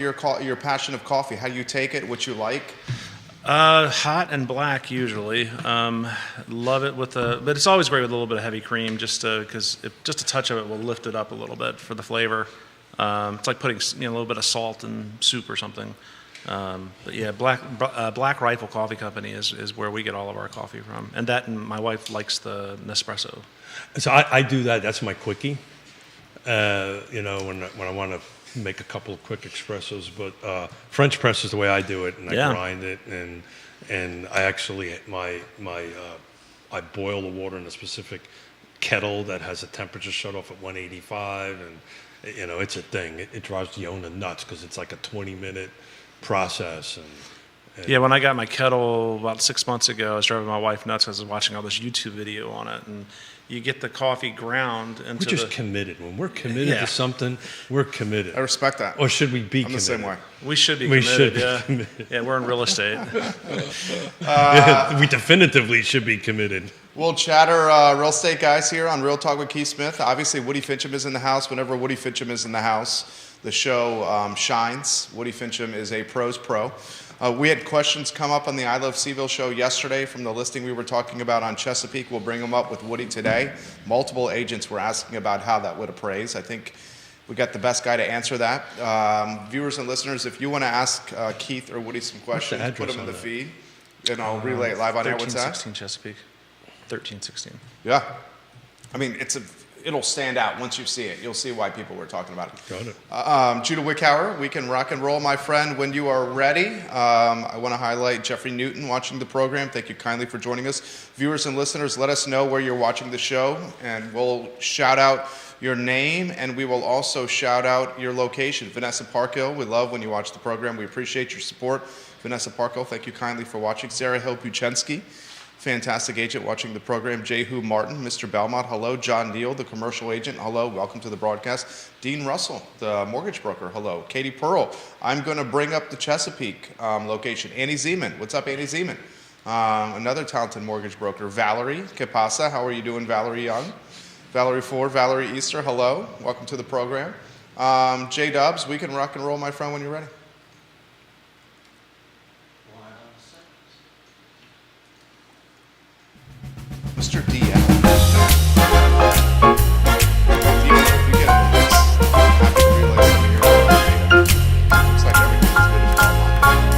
your passion of coffee? How do you take it? What you like? Hot and black usually. Love it but it's always great with a little bit of heavy cream, just because just a touch of it will lift it up a little bit for the flavor. It's like putting a little bit of salt in soup or something. But yeah, Black Rifle Coffee Company is where we get all of our coffee from, and my wife likes the Nespresso. So I do that. That's my quickie. When I want to make a couple of quick espressos, but French press is the way I do it, and I grind it, and I actually I boil the water in a specific kettle that has a temperature shut off at 185, and it's a thing. It drives the owner nuts because it's like a 20-minute process. And yeah, when I got my kettle about 6 months ago, I was driving my wife nuts because I was watching all this YouTube video on it, and you get the coffee ground into we're just committed. When we're committed to something, we're committed. I respect that. Or should we be I'm committed? the same way. We should be we committed. Should be committed. Yeah, we're in real estate. We definitively should be committed. We'll chatter real estate guys here on Real Talk with Keith Smith. Obviously, Woody Fincham is in the house. Whenever Woody Fincham is in the house, the show shines. Woody Fincham is a pro's pro. We had questions come up on the I Love Seville show yesterday from the listing we were talking about on Chesapeake. We'll bring them up with Woody today. Multiple agents were asking about how that would appraise. I think we got the best guy to answer that. Viewers and listeners, if you want to ask Keith or Woody some questions, put them in the feed, and I'll relay it live on air. What's that? 1316 Chesapeake. 1316. Yeah. I mean, it'll stand out once you see it. You'll see why people were talking about it. Got it. Judah Wickhauer, we can rock and roll, my friend, when you are ready. I want to highlight Jeffrey Newton watching the program. Thank you kindly for joining us. Viewers and listeners, let us know where you're watching the show, and we'll shout out your name, and we will also shout out your location. Vanessa Parkhill, we love when you watch the program. We appreciate your support. Vanessa Parkhill, thank you kindly for watching. Sarah Hill-Puchensky, fantastic agent watching the program. Jehu Martin, Mr. Belmont, hello. John Neal, the commercial agent, hello. Welcome to the broadcast. Dean Russell, the mortgage broker, hello. Katie Pearl, I'm going to bring up the Chesapeake location. Annie Zeman, what's up, Annie Zeman? Another talented mortgage broker. Valerie Capasa, how are you doing, Valerie Young? Valerie Ford, Valerie Easter, hello. Welcome to the program. J Dubs, we can rock and roll, my friend, when you're ready. Mr. DM. If you get a mix, have to relay some of your data. Looks like everything's good as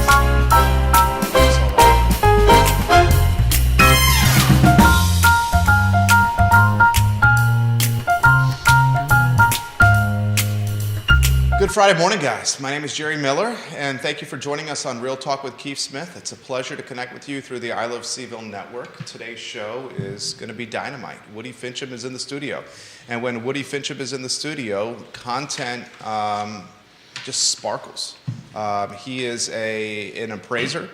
Good Friday morning, guys. My name is Jerry Miller, and thank you for joining us on Real Talk with Keith Smith. It's a pleasure to connect with you through the I Love Seville network. Today's show is going to be dynamite. Woody Fincham is in the studio, and when Woody Fincham is in the studio, content just sparkles. He is an appraiser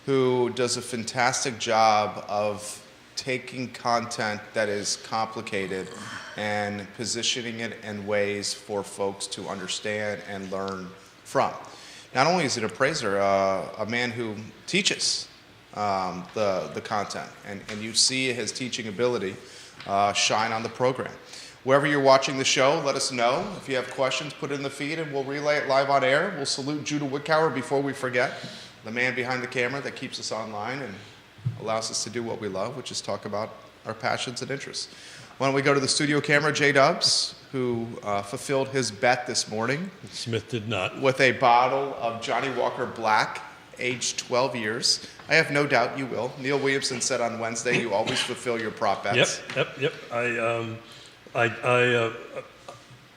who does a fantastic job of taking content that is complicated and positioning it in ways for folks to understand and learn from. Not only is it an appraiser, a man who teaches the content, and you see his teaching ability shine on the program. Wherever you're watching the show, let us know. If you have questions, put it in the feed and we'll relay it live on air. We'll salute Judah Wickhauer before we forget, the man behind the camera that keeps us online and allows us to do what we love, which is talk about our passions and interests. Why don't we go to the studio camera, J Dubs, who fulfilled his bet this morning. Smith did not. With a bottle of Johnny Walker Black, aged 12 years. I have no doubt you will. Neil Williamson said on Wednesday you always fulfill your prop bets. Yep.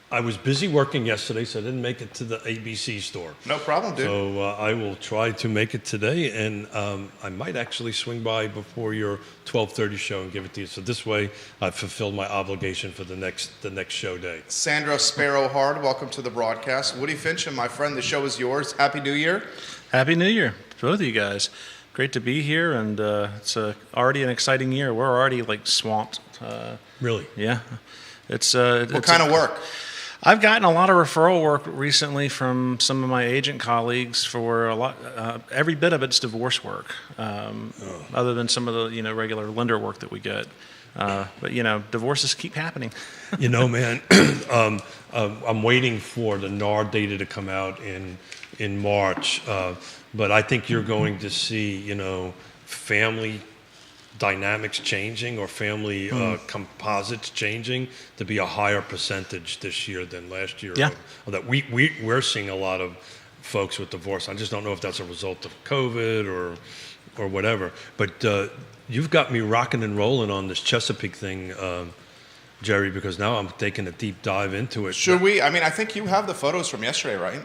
I was busy working yesterday, so I didn't make it to the ABC store. No problem, dude. So I will try to make it today, and I might actually swing by before your 12:30 show and give it to you. So this way, I've fulfilled my obligation for the next show day. Sandra Sparrow Hard, welcome to the broadcast. Woody Fincham, my friend, the show is yours. Happy New Year. Happy New Year, both of you guys. Great to be here, and it's already an exciting year. We're already swamped. Really? Yeah. What kind of work? I've gotten a lot of referral work recently from some of my agent colleagues for a lot. Every bit of it's divorce work, other than some of the regular lender work that we get. But divorces keep happening. Man, I'm waiting for the NAR data to come out in in March. But I think you're going to see, family dynamics changing or family composites changing to be a higher percentage this year than last year. Yeah. That we're seeing a lot of folks with divorce. I just don't know if that's a result of COVID or whatever. But you've got me rocking and rolling on this Chesapeake thing, Jerry, because now I'm taking a deep dive into it. Should we? I mean, I think you have the photos from yesterday, right?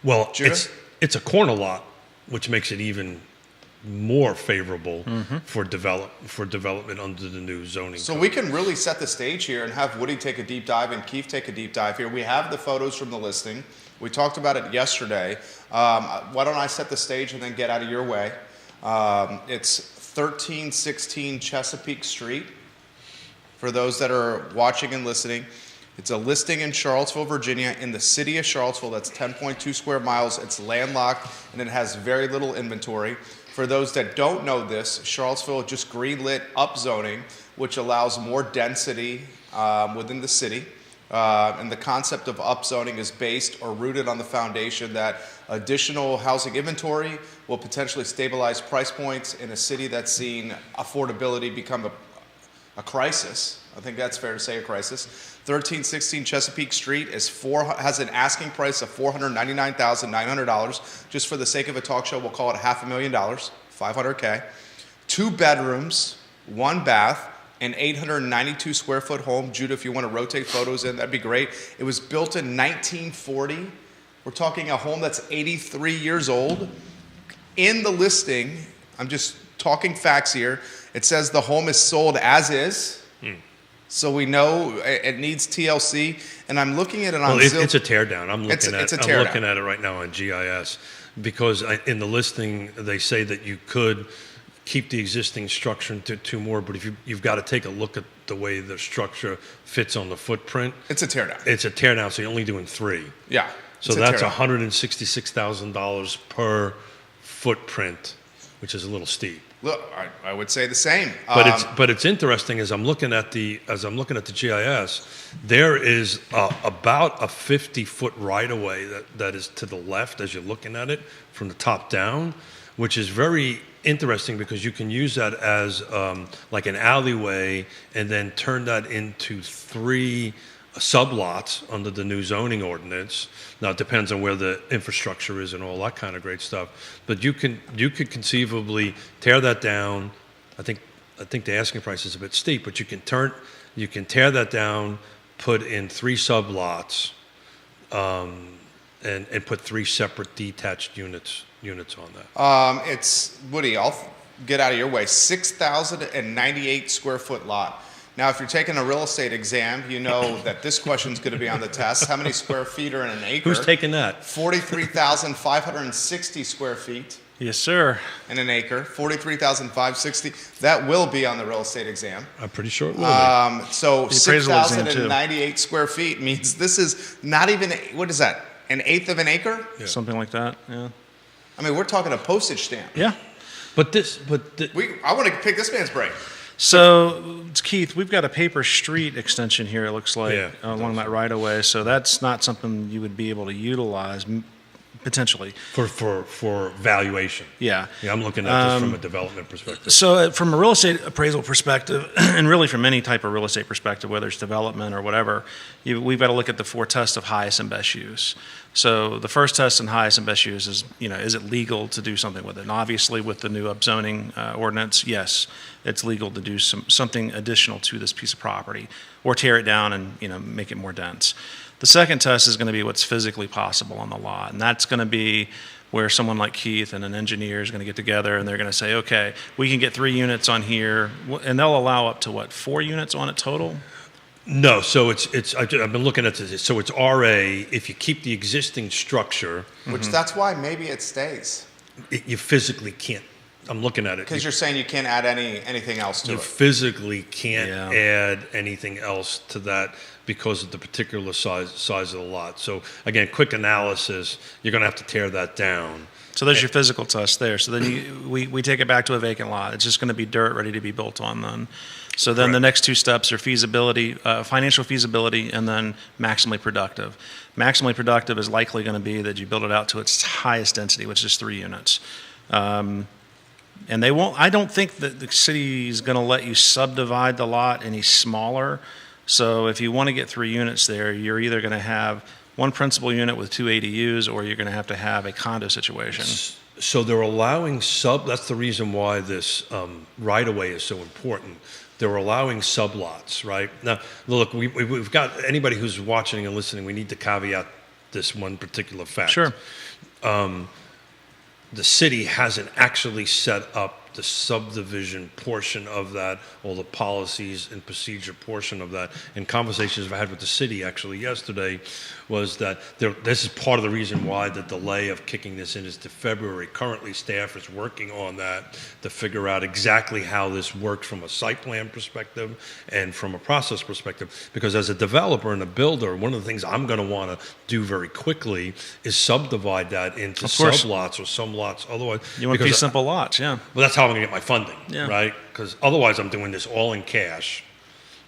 Well, Judah? it's a corner lot, which makes it even more favorable for development under the new zoning So code. we can really set the stage here and have Woody take a deep dive and Keith take a deep dive here. We have the photos from the listing. We talked about it yesterday. Why don't I set the stage and then get out of your way? It's 1316 Chesapeake Street. For those that are watching and listening, it's a listing in Charlottesville, Virginia, in the city of Charlottesville. That's 10.2 square miles. It's landlocked, and it has very little inventory. For those that don't know this, Charlottesville just greenlit upzoning, which allows more density within the city. And the concept of upzoning is based or rooted on the foundation that additional housing inventory will potentially stabilize price points in a city that's seen affordability become a crisis. I think that's fair to say, a crisis. 1316 Chesapeake Street has an asking price of $499,900. Just for the sake of a talk show, we'll call it $500,000, $500K. 2 bedrooms, 1 bath, an 892 square foot home. Judah, if you want to rotate photos in, that'd be great. It was built in 1940. We're talking a home that's 83 years old. In the listing, I'm just talking facts here, it says the home is sold as is. So we know it needs TLC, and I'm looking at it on Zillow. It's a teardown. I'm looking It's a teardown. looking at it right now on GIS because in the listing they say that you could keep the existing structure into 2 more, but if you've got to take a look at the way the structure fits on the footprint. It's a teardown. It's a teardown, so you're only doing 3. Yeah. So it's a that's teardown. $166,000 per footprint, which is a little steep. Look, I would say the same. But it's interesting as I'm looking at the GIS, there is about a 50-foot right of way that is to the left as you're looking at it from the top down, which is very interesting because you can use that as like an alleyway and then turn that into 3 sublots under the new zoning ordinance. Now it depends on where the infrastructure is and all that kind of great stuff. But you could conceivably tear that down. I think the asking price is a bit steep, but you can tear that down, put in 3 sublots, and put 3 separate detached units on that. It's, Woody, I'll get out of your way, 6,098 square foot lot. Now, if you're taking a real estate exam, you know that this question's going to be on the test. How many square feet are in an acre? Who's taking that? 43,560 square feet Yes, sir. in an acre. 43,560. That will be on the real estate exam. I'm pretty sure it will be. So appraisal exam, too. 6,098 square feet means this is not even, what is that, an eighth of an acre? Yeah. Something like that. Yeah. I mean, we're talking a postage stamp. Yeah. I want to pick this man's brain. So, Keith, we've got a paper street extension here, it looks like, Yeah, along that right of way. So that's not something you would be able to utilize, potentially. for valuation. Yeah. Yeah, I'm looking at this from a development perspective. So from a real estate appraisal perspective, and really from any type of real estate perspective, whether it's development or whatever, we've got to look at the 4 tests of highest and best use. So the first test in highest and best use is, is it legal to do something with it? And obviously with the new upzoning ordinance, yes, it's legal to do something additional to this piece of property or tear it down and, make it more dense. The second test is going to be what's physically possible on the lot. And that's going to be where someone like Keith and an engineer is going to get together and they're going to say, okay, we can get 3 units on here. And they'll allow up to 4 units on it total? No, so I've been looking at this. So it's RA if you keep the existing structure. Which that's why maybe it stays. You physically can't. I'm looking at it. Because you're saying you can't add anything else to You it. physically can't Yeah. add anything else to that because of the particular size of the lot. So again, quick analysis, you're going to have to tear that down. So there's your physical test there. So then we take it back to a vacant lot. It's just going to be dirt ready to be built on then. So then the Correct. next two steps are feasibility, financial feasibility, and then maximally productive. Maximally productive is likely going to be that you build it out to its highest density, which is 3 units. And they won't, I don't think that the city is going to let you subdivide the lot any smaller. So if you want to get 3 units there, you're either going to have one principal unit with 2 ADUs, or you're going to have a condo situation. So they're allowing that's the reason why this right-of-way is so important. They're allowing sublots, right? Now, look, we've got, anybody who's watching and listening, we need to caveat this one particular fact. Sure. The city hasn't actually set up the subdivision portion of that, or the policies and procedure portion of that. And conversations I had with the city actually yesterday was that this is part of the reason why the delay of kicking this in is to February. Currently, staff is working on that to figure out exactly how this works from a site plan perspective and from a process perspective. Because as a developer and a builder, one of the things I'm going to want to do very quickly is subdivide that into Of course. sublots or some lots. Otherwise, You want because these simple lots, yeah. well, that's how I'm going to get my funding, Yeah. right? Because otherwise, I'm doing this all in cash,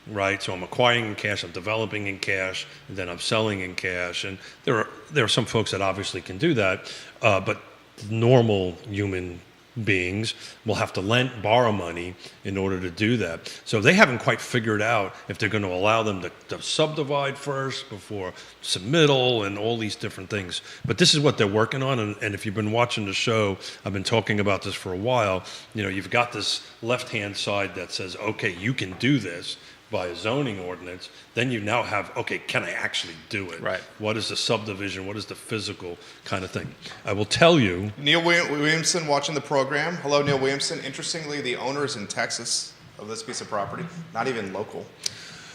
right? So I'm acquiring in cash, I'm developing in cash, and then I'm selling in cash. And there are some folks that obviously can do that, but normal human beings will have to borrow money in order to do that. So they haven't quite figured out if they're going to allow them to subdivide first before submittal and all these different things. But this is what they're working on. And if you've been watching the show, I've been talking about this for a while. You know, you've got this left-hand side that says, okay, you can do this by a zoning ordinance. Then you now have, okay, can I actually do it? Right. What is the subdivision? What is the physical kind of thing? I will tell you. Neil Williamson watching the program. Hello, Neil Williamson. Interestingly, the owner is in Texas of this piece of property, not even local.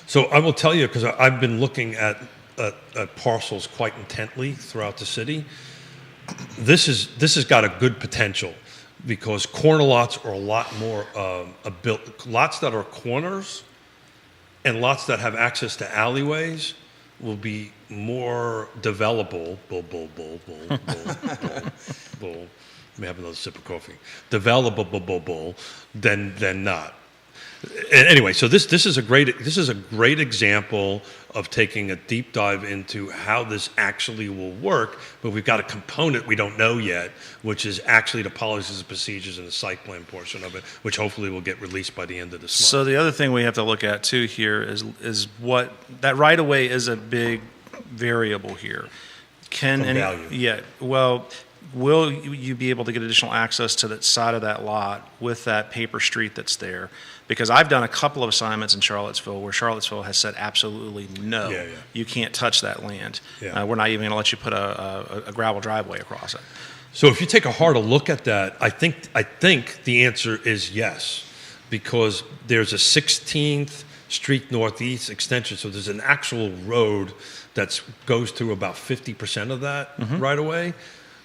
So I will tell you, because I've been looking at parcels quite intently throughout the city. This has got a good potential, because corner lots are a lot more lots that are corners and lots that have access to alleyways will be more developable. Let me have another sip of coffee. Developable than not. And anyway, so this is a great example of taking a deep dive into how this actually will work, but we've got a component we don't know yet, which is actually the policies and procedures and the site plan portion of it, which hopefully will get released by the end of this month. So the other thing we have to look at too here is what that right of way is a big variable here. Value. Yeah. Well, will you be able to get additional access to that side of that lot with that paper street that's there? Because I've done a couple of assignments in Charlottesville where Charlottesville has said absolutely no, you can't touch that land. Yeah. We're not even going to let you put a gravel driveway across it. So if you take a harder look at that, I think the answer is yes, because there's a 16th Street Northeast extension, so there's an actual road that goes through about 50% of that right away.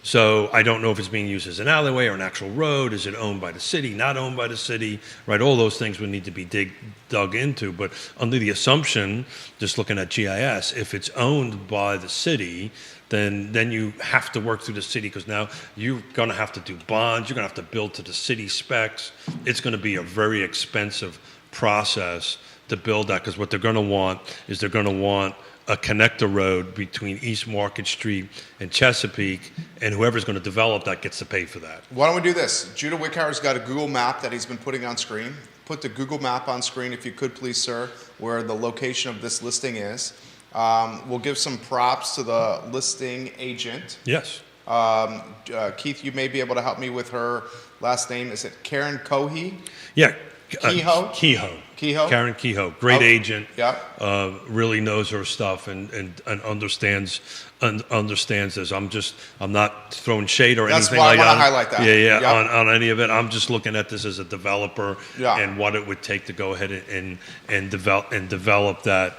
So I don't know if it's being used as an alleyway or an actual road. Is it owned by the city, not owned by the city, right? All those things would need to be dug into. But under the assumption, just looking at GIS, if it's owned by the city, then you have to work through the city, because now you're going to have to do bonds. You're going to have to build to the city specs. It's going to be a very expensive process to build that, because what they're going to want is a connector road between East Market Street and Chesapeake, and whoever's going to develop that gets to pay for that. Why don't we do this? Judah Wickhauer's got a Google map that he's been putting on screen. Put the Google map on screen, if you could, please, sir, where the location of this listing is. We'll give some props to the listing agent. Yes. Keith, you may be able to help me with her last name. Is it Karen Cohey? Yeah. Kehoe? Kehoe. Karen Kehoe, great agent. Yeah. Really knows her stuff and understands this. I'm not throwing shade or That's anything why like I that. want to highlight that. Yeah. Yep. On any of it, I'm just looking at this as a developer and what it would take to go ahead and develop that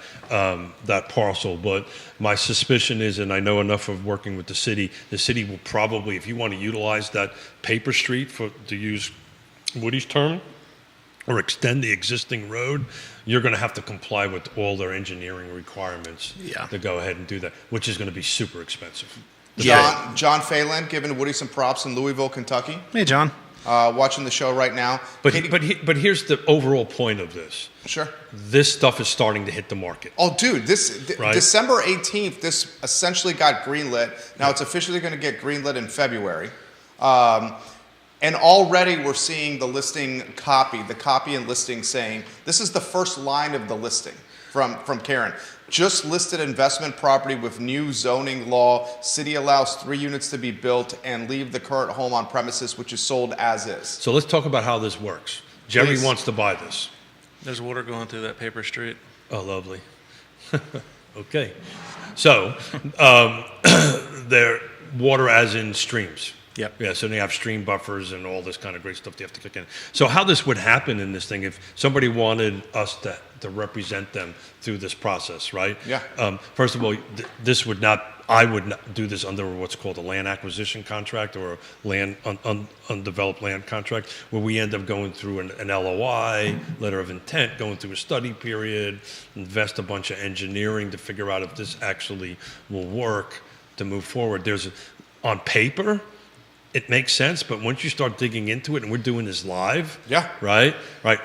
parcel. But my suspicion is, and I know enough of working with the city will probably, if you want to utilize that paper street to use Woody's term, or extend the existing road, you're going to have to comply with all their engineering requirements to go ahead and do that, which is going to be super expensive. John Phelan, giving Woody some props in Louisville, Kentucky. Hey, John. watching the show right now. But here's the overall point of this. Sure. This stuff is starting to hit the market. Oh, dude, Right. December 18th, this essentially got greenlit. Now it's officially going to get greenlit in February. And already we're seeing the copy and listing saying, this is the first line of the listing from Karen. Just listed investment property with new zoning law. City allows 3 units to be built and leave the current home on premises, which is sold as is. So let's talk about how this works. Jerry Please. wants to buy this. There's water going through that paper street. Oh, lovely. Okay. So, they're water as in streams. Yep. Yeah, so they have stream buffers and all this kind of great stuff they have to kick in. So how this would happen in this thing, if somebody wanted us to represent them through this process, right? Yeah. First of all, I would not do this under what's called a land acquisition contract or a land undeveloped land contract, where we end up going through an LOI, letter of intent, going through a study period, invest a bunch of engineering to figure out if this actually will work to move forward. On paper, it makes sense, but once you start digging into it, and we're doing this live, Yeah. right,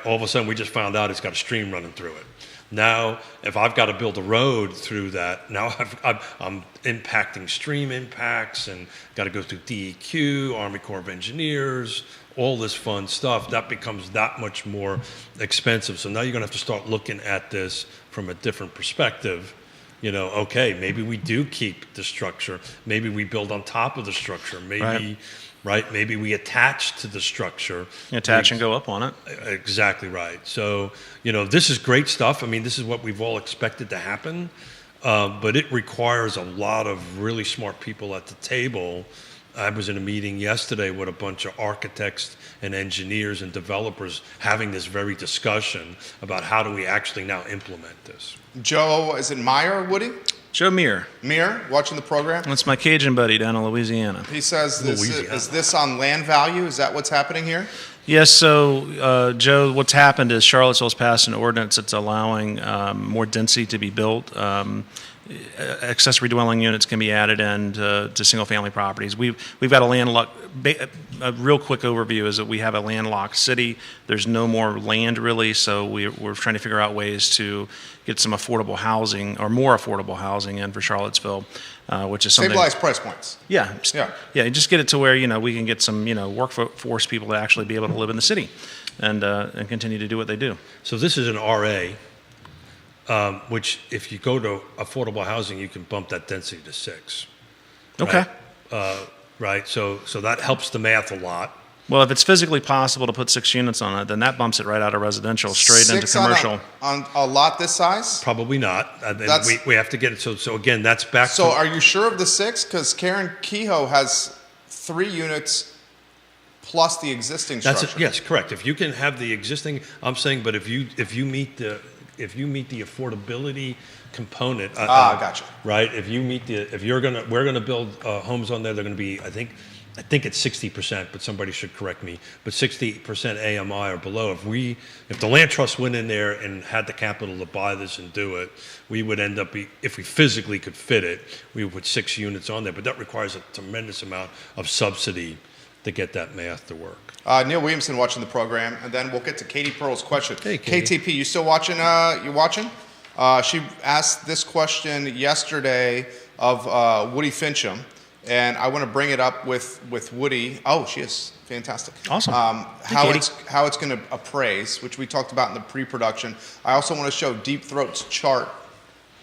all of a sudden we just found out it's got a stream running through it. Now, if I've got to build a road through that, now I'm impacting stream impacts and got to go through DEQ, Army Corps of Engineers, all this fun stuff. That becomes that much more expensive. So now you're going to have to start looking at this from a different perspective. Okay, maybe we do keep the structure. Maybe we build on top of the structure. Maybe, right? Maybe we attach to the structure. Attach and go up on it. Exactly right. So, this is great stuff. I mean, this is what we've all expected to happen, but it requires a lot of really smart people at the table. I was in a meeting yesterday with a bunch of architects and engineers and developers having this very discussion about how do we actually now implement this. Joe, is it Meyer, Woody? Joe Muir. Muir, watching the program? That's my Cajun buddy down in Louisiana. He says, Louisiana. is this on land value? Is that what's happening here? Yes, so Joe, what's happened is Charlottesville's passed an ordinance that's allowing more density to be built. Accessory dwelling units can be added in to single-family properties. We've got a landlocked. A real quick overview is that we have a landlocked city. There's no more land really, so we're trying to figure out ways to get some affordable housing or more affordable housing in for Charlottesville, which is something. Stabilized price points. Yeah, Yeah. Just get it to where we can get some workforce people to actually be able to live in the city, and continue to do what they do. So this is an RA. Which, if you go to affordable housing, you can bump that density to 6. Okay. Right. So that helps the math a lot. Well, if it's physically possible to put 6 units on it, then that bumps it right out of residential straight into 6 commercial. on a lot this size? Probably not. And That's- we have to get it. So again, that's back So to. are you sure of the 6? Because Karen Kehoe has 3 units plus the existing structure. Yes, correct. If you can have the existing, I'm saying, but if you meet the affordability component, Gotcha. right? We're gonna build homes on there. They're gonna be, I think it's 60%, but somebody should correct me. But 60% AMI or below. If the land trust went in there and had the capital to buy this and do it, we would end up if we physically could fit it, we would put 6 units on there. But that requires a tremendous amount of subsidy to get that math to work. Neil Williamson watching the program, and then we'll get to Katie Pearl's question. Hey, Katie. KTP, you still watching? You watching? She asked this question yesterday of Woody Fincham, and I want to bring it up with Woody. Oh, she is fantastic. Awesome. How Katie. it's going to appraise, which we talked about in the pre-production. I also want to show Deep Throat's chart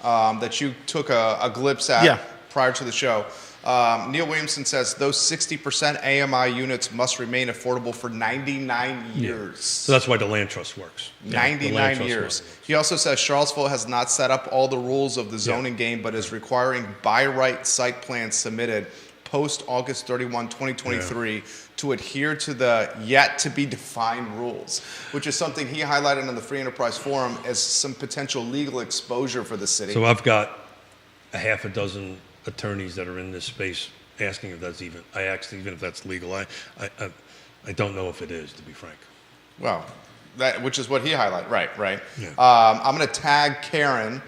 that you took a glimpse at prior to the show. Neil Williamson says those 60% AMI units must remain affordable for 99 years. So that's why the land trust works. 99 years. He also says Charlottesville has not set up all the rules of the zoning game, but is requiring by right site plans submitted post August 31, 2023 to adhere to the yet to be defined rules, which is something he highlighted on the Free Enterprise Forum as some potential legal exposure for the city. So I've got a half a dozen attorneys that are in this space asking if that's even if that's legal. I don't know if it is, to be frank. Well, which is what he highlighted. Right. Yeah. I'm going to tag Karen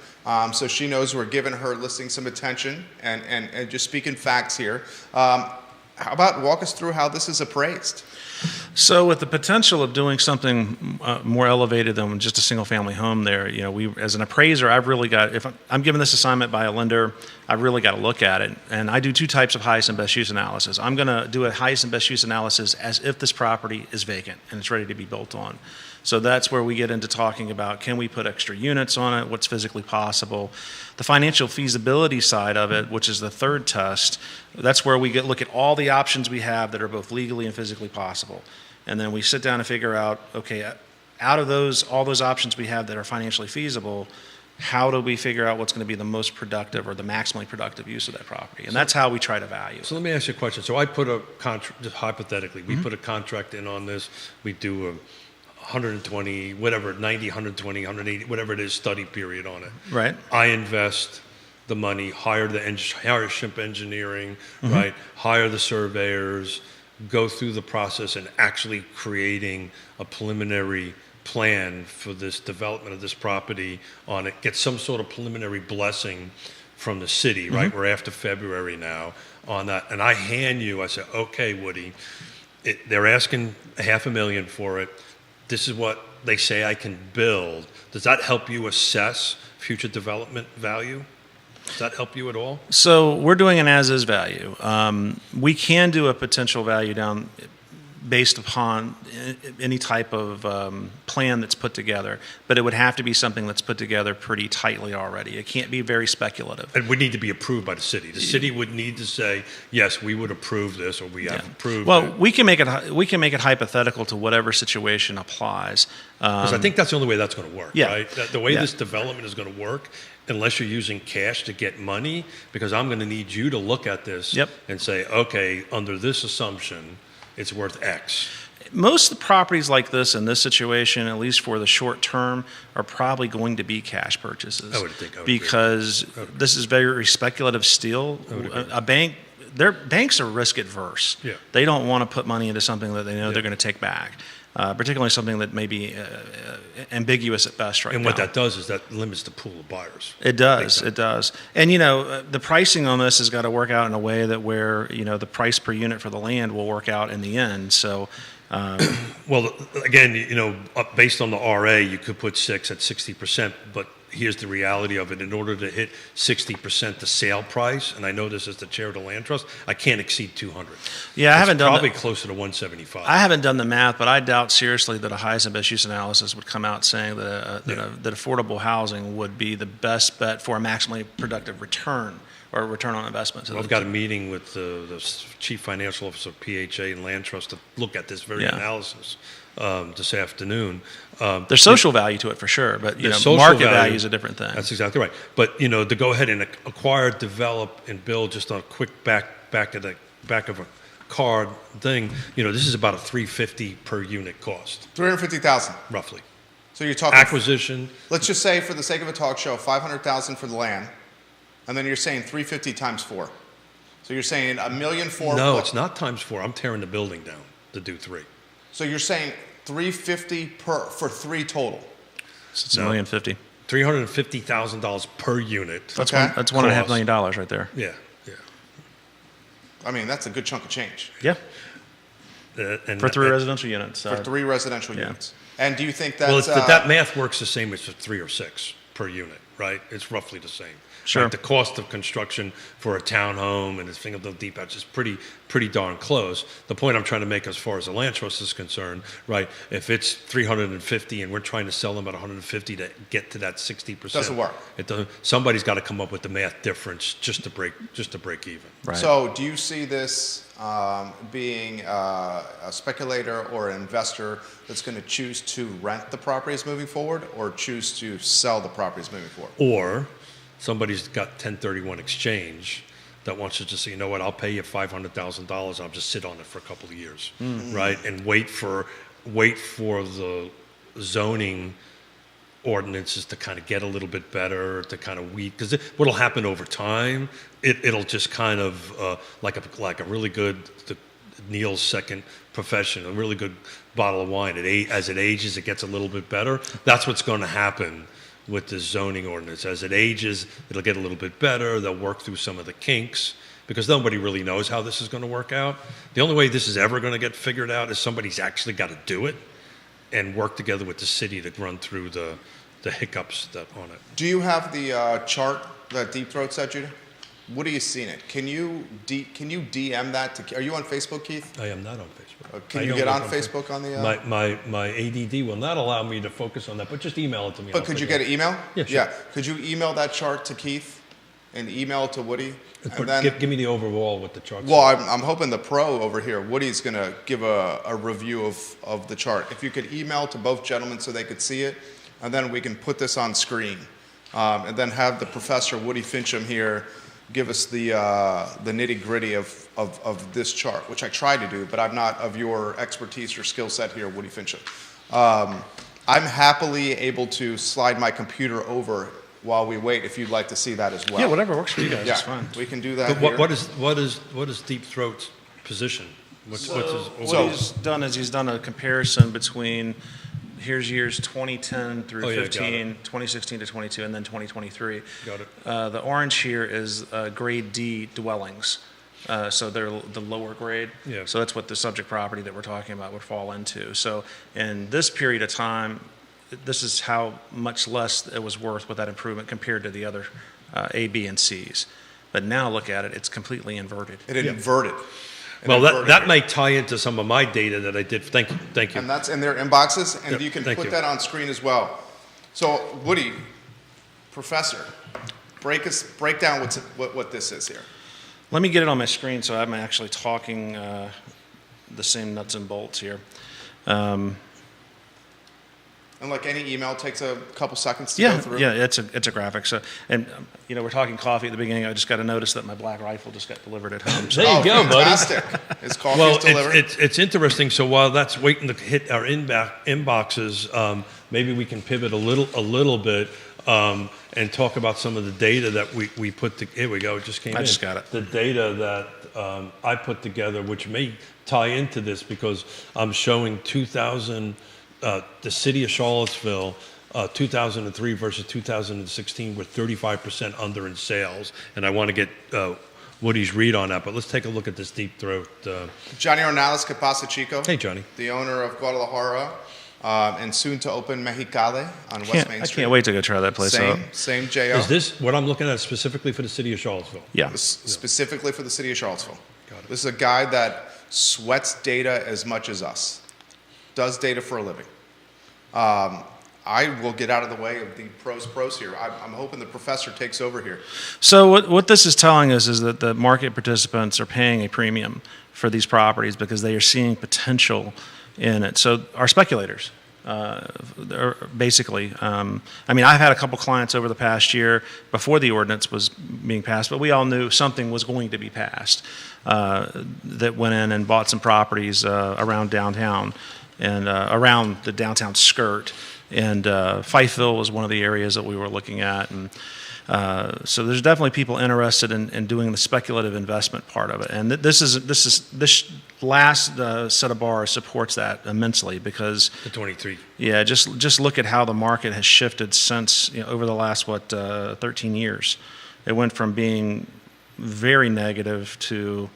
so she knows we're giving her listing some attention and just speaking facts here. How about walk us through how this is appraised? So with the potential of doing something more elevated than just a single-family home there, we, as an appraiser, I've really got, if I'm given this assignment by a lender, I've really got to look at it. And I do two types of highest and best use analysis. I'm going to do a highest and best use analysis as if this property is vacant and it's ready to be built on. So that's where we get into talking about, can we put extra units on it? What's physically possible? The financial feasibility side of it, which is the third test, that's where we look at all the options we have that are both legally and physically possible. And then we sit down and figure out, okay, out of all those options we have that are financially feasible, how do we figure out what's going to be the most productive or the maximally productive use of that property? And that's how we try to value it. So let me ask you a question. So I put a contract, just hypothetically, we put a contract in on this. We do a 120, whatever, 90, 120, 180, whatever it is, study period on it. Right. I invest the money, hire ship engineering, right? Hire the surveyors, go through the process and actually creating a preliminary plan for this development of this property on it, get some sort of preliminary blessing from the city, right? We're after February now on that. And I hand you, I say, okay, Woody, they're asking $500,000 for it. This is what they say I can build. Does that help you assess future development value? Does that help you at all? So we're doing an as-is value. We can do a potential value down based upon any type of plan that's put together, but it would have to be something that's put together pretty tightly already. It can't be very speculative. It would need to be approved by the city. The city would need to say, yes, we would approve this, or we have approved well, it. we can make it hypothetical to whatever situation applies. Because I think that's the only way that's going to work, Yeah. right? The way Yeah. this development is going to work, unless you're using cash to get money, because I'm going to need you to look at this Yep. and say, okay, under this assumption, it's worth X. Most of the properties like this in this situation, at least for the short term, are probably going to be cash purchases. I would agree. Because this is very speculative still. A bank, banks are risk adverse. Yeah. They don't want to put money into something that they know they're going to take back. Particularly something that may be ambiguous at best right now. And what that does is that limits the pool of buyers. It does. It does. And, the pricing on this has got to work out in a way that where, the price per unit for the land will work out in the end. So, Well, again, based on the RA, you could put 6 at 60%, but here's the reality of it. In order to hit 60% the sale price, and I know this as the chair of the land trust, I can't exceed 200. yeah, I haven't done Probably closer to 175. I haven't done the math, but I doubt seriously that a highest and best use analysis would come out saying that that affordable housing would be the best bet for a maximally productive return or return on investment. So I've got a meeting with the chief financial officer of PHA and Land Trust to look at this very analysis this afternoon. There's social value to it for sure, but social market value is a different thing. That's exactly right. But to go ahead and acquire, develop, and build just on a quick back of a card thing, this is about a $350 per unit cost, $350,000. roughly. So you're talking Acquisition. Let's just say, for the sake of a talk show, $500,000 for the land, and then you're saying 350 times 4. So you're saying $1.4 million. No, it's not times 4. I'm tearing the building down to do 3. So you're saying 350 for 3 total. So it's $1,050,000. $350,000 per unit. That's Okay. that's $1.5 million right there. Yeah. I mean, that's a good chunk of change Yeah, And for 3 residential units. for 3 residential yeah. units. And do you think that's... Well, that math works the same as for 3 or 6 per unit, right? It's roughly the same. Sure. Like the cost of construction for a townhome and this thing of the detached is pretty darn close. The point I'm trying to make as far as the land trust is concerned, right? If it's 350 and we're trying to sell them at 150 to get to that 60%, Doesn't work. It doesn't. Somebody's got to come up with the math difference just to break even. Right. So do you see this being a speculator or an investor that's going to choose to rent the properties moving forward, or choose to sell the properties moving forward? Or somebody's got 1031 exchange that wants to just say, I'll pay you $500,000. I'll just sit on it for a couple of years, right? And wait for the zoning ordinances to kind of get a little bit better, to kind of weed. Because what'll happen over time, it'll just kind of like a really good Neil's second profession, a really good bottle of wine. As it ages, it gets a little bit better. That's what's going to happen with the zoning ordinance. As it ages, it'll get a little bit better. They'll work through some of the kinks, because nobody really knows how this is going to work out. The only way this is ever going to get figured out is somebody's actually got to do it and work together with the city to run through the hiccups that on it. Do you have the chart that Deep Throat sent you? What are you seeing it? Can you DM that to? Are you on Facebook, Keith? I am not on Facebook. Can I you don't get look on Facebook on the? My ADD will not allow me to focus on that, but just email it to me. But could you get an email? Yeah, sure. Yeah. Could you email that chart to Keith, and email it to Woody? And then, Give me the overall with the charts. well, I'm hoping the pro over here, Woody's going to give a review of the chart. If you could email to both gentlemen so they could see it, and then we can put this on screen, and then have the professor Woody Fincham here give us the nitty gritty of this chart, which I try to do, but I'm not of your expertise or skill set here, Woody Fincham. I'm happily able to slide my computer over while we wait if you'd like to see that as well. Yeah, whatever works for you guys. Yeah, It's fine. we can do that. But here. what is Deep Throat's position? What's his What he's done is he's done a comparison between here's years 2010 through Oh, yeah, got 15, 2016 to 22, and then 2023. Got it. The orange here is grade D dwellings. So they're the lower grade. Yeah. So that's what the subject property that we're talking about would fall into. So in this period of time, this is how much less it was worth with that improvement compared to the other A, B, and C's. But now look at it, it's completely inverted. It inverted. It Well, inverted that here. may tie into some of my data that I did. Thank you. And that's in their inboxes, and Yep, you can thank put you. that on screen as well. So, Woody, professor, break down what this is here. Let me get it on my screen so I'm actually talking the same nuts and bolts here. And like any email, it takes a couple seconds to go through. Yeah, it's a graphic. So, and we're talking coffee at the beginning. I just got to notice that my Black Rifle just got delivered at home. So There you go, buddy. Fantastic. His coffee Well, is delivered. it's interesting. So while that's waiting to hit our inboxes, maybe we can pivot a little bit and talk about some of the data that we put. Here we go. It just came in. I just got it. The data that I put together, which may tie into this because I'm showing 2000. The city of Charlottesville, 2003 versus 2016, we're 35% under in sales, and I want to get Woody's read on that. But let's take a look at this Deep Throat. Johnny Ornales Capasa Chico, Hey, Johnny. the owner of Guadalajara, and soon to open Mexicali on West Main I Street. can't wait to go try that place out. Same JO. Is this what I'm looking at specifically for the city of Charlottesville? Yeah. Specifically for the city of Charlottesville. Got it. This is a guy that sweats data as much as us, does data for a living. I will get out of the way of the pros here. I'm hoping the professor takes over here. So what this is telling us is that the market participants are paying a premium for these properties because they are seeing potential in it. So our speculators, basically. I've had a couple clients over the past year before the ordinance was being passed, but we all knew something was going to be passed that went in and bought some properties around downtown and around the downtown skirt. And Fifeville was one of the areas that we were looking at. And so there's definitely people interested in doing the speculative investment part of it. And this last set of bars supports that immensely because The 23. yeah, just look at how the market has shifted since over the last 13 years. It went from being very negative to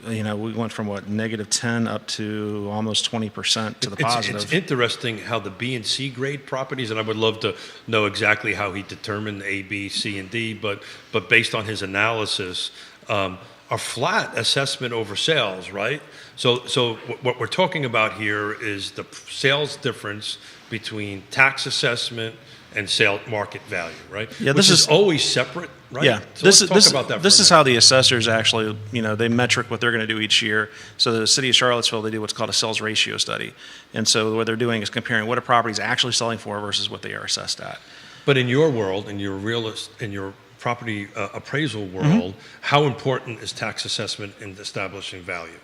we went from negative 10 up to almost 20% to the positive. It's interesting how the B and C grade properties, and I would love to know exactly how he determined A, B, C, and D, but based on his analysis, are flat assessment over sales, right? So what we're talking about here is the sales difference between tax assessment and sale market value, right? Yeah, Which this is always separate, right? Yeah, So let's talk about that. This is how the assessors actually, they metric what they're going to do each year. So the city of Charlottesville, they do what's called a sales ratio study, and so what they're doing is comparing what a property is actually selling for versus what they are assessed at. But in your world, in your property appraisal world, how important is tax assessment in establishing value?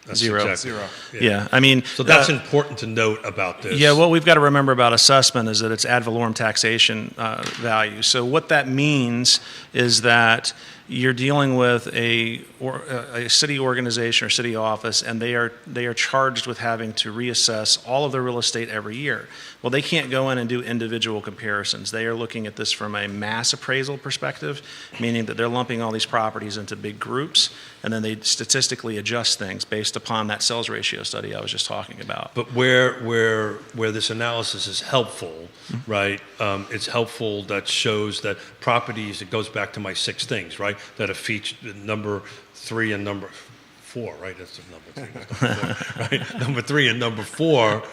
That's Zero. Zero. Yeah, So that's important to note about this. Yeah, what we've got to remember about assessment is that it's ad valorem taxation value. So what that means is that you're dealing with a city organization or city office, and they are charged with having to reassess all of their real estate every year. Well, they can't go in and do individual comparisons. They are looking at this from a mass appraisal perspective, meaning that they're lumping all these properties into big groups, and then they statistically adjust things based upon that sales ratio study I was just talking about. But where this analysis is helpful, right? It's helpful that shows that properties. It goes back to my 6 things, right? That a feature number 3 and number 4, right? That's the number 3, number 4, right? Number 3 and number 4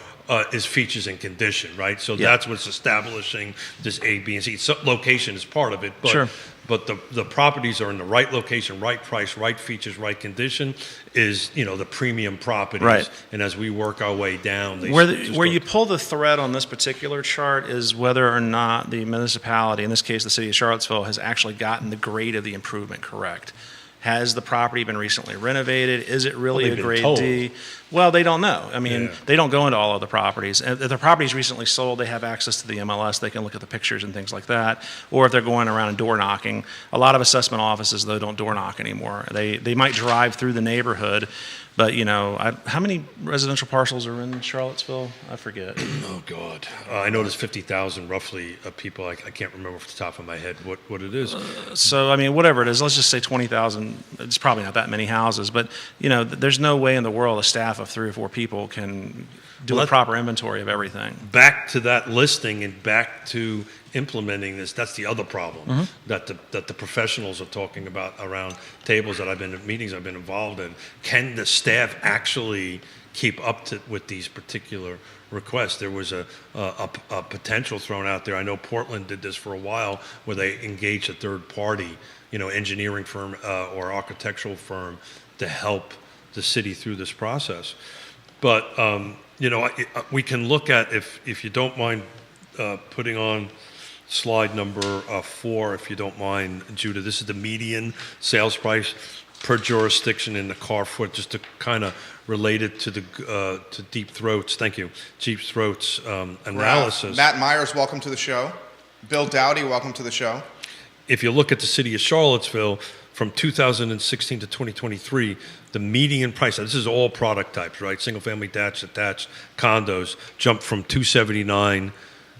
is features and condition, right? So that's what's establishing this A, B, and C. So location is part of it, but Sure. But the properties are in the right location, right price, right features, right condition is, the premium properties. Right. And as we work our way down, they Where you pull the thread on this particular chart is whether or not the municipality, in this case the city of Charlottesville, has actually gotten the grade of the improvement correct. Has the property been recently renovated? Is it really Well, a they've grade been told. D? Well, they don't know. I mean, Yeah. they don't go into all of the properties. If the property's recently sold, they have access to the MLS. They can look at the pictures and things like that. Or if they're going around and door knocking. A lot of assessment offices, though, don't door knock anymore. They might drive through the neighborhood, but, how many residential parcels are in Charlottesville? I forget. Oh, God. I know there's 50,000 roughly people. I can't remember off the top of my head what it is. So, I mean, whatever it is, let's just say 20,000. It's probably not that many houses, but, there's no way in the world a staff of 3 or 4 people can do Well, a proper inventory of everything. Back to that listing and back to implementing this, that's the other problem that the professionals are talking about around tables that meetings I've been involved in. Can the staff actually keep up with these particular requests? There was a potential thrown out there. I know Portland did this for a while where they engaged a third party, engineering firm or architectural firm to help the city through this process. But, we can look at, if you don't mind putting on slide number 4, if you don't mind, Judah. This is the median sales price per jurisdiction in the car foot, just to kind of relate it to to Deep Throats. Thank you, Deep Throats analysis. Matt Myers, welcome to the show. Bill Dowdy, welcome to the show. If you look at the city of Charlottesville from 2016 to 2023, the median price, this is all product types, right? Single family, detached, condos, jumped from $279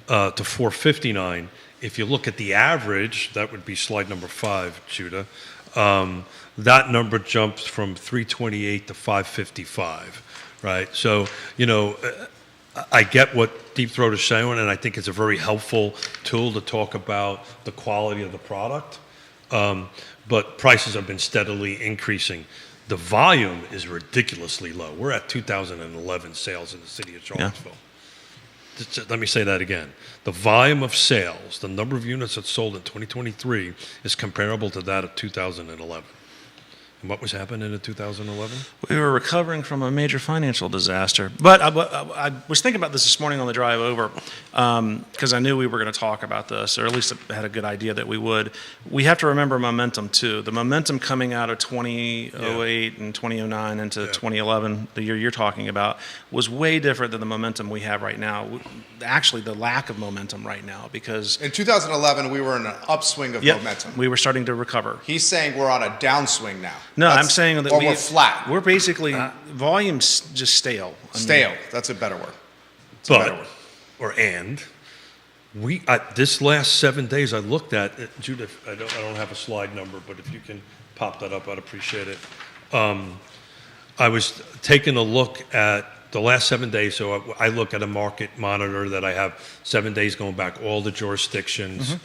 to $459. If you look at the average, that would be slide number 5, Judah. That number jumps from $328 to $555, right? So, I get what Deep Throat is showing, and I think it's a very helpful tool to talk about the quality of the product. But prices have been steadily increasing. The volume is ridiculously low. We're at 2011 sales in the city of Charlottesville. Let me say that again. The volume of sales, the number of units that sold in 2023 is comparable to that of 2011. And what was happening in 2011? We were recovering from a major financial disaster. But I was thinking about this morning on the drive over because I knew we were going to talk about this, or at least I had a good idea that we would. We have to remember momentum, too. The momentum coming out of 2008 and 2009 into 2011, the year you're talking about, was way different than the momentum we have right now. Actually, the lack of momentum right now, because In 2011, we were in an upswing of momentum. we were starting to recover. He's saying we're on a downswing now. No, I'm saying that we're flat. We're basically volume's just stale. I mean, Stale. That's a better word. It's a better word. This last 7 days I looked at, Judith, I don't have a slide number, but if you can pop that up, I'd appreciate it. I was taking a look at the last 7 days, so I look at a market monitor that I have 7 days going back, all the jurisdictions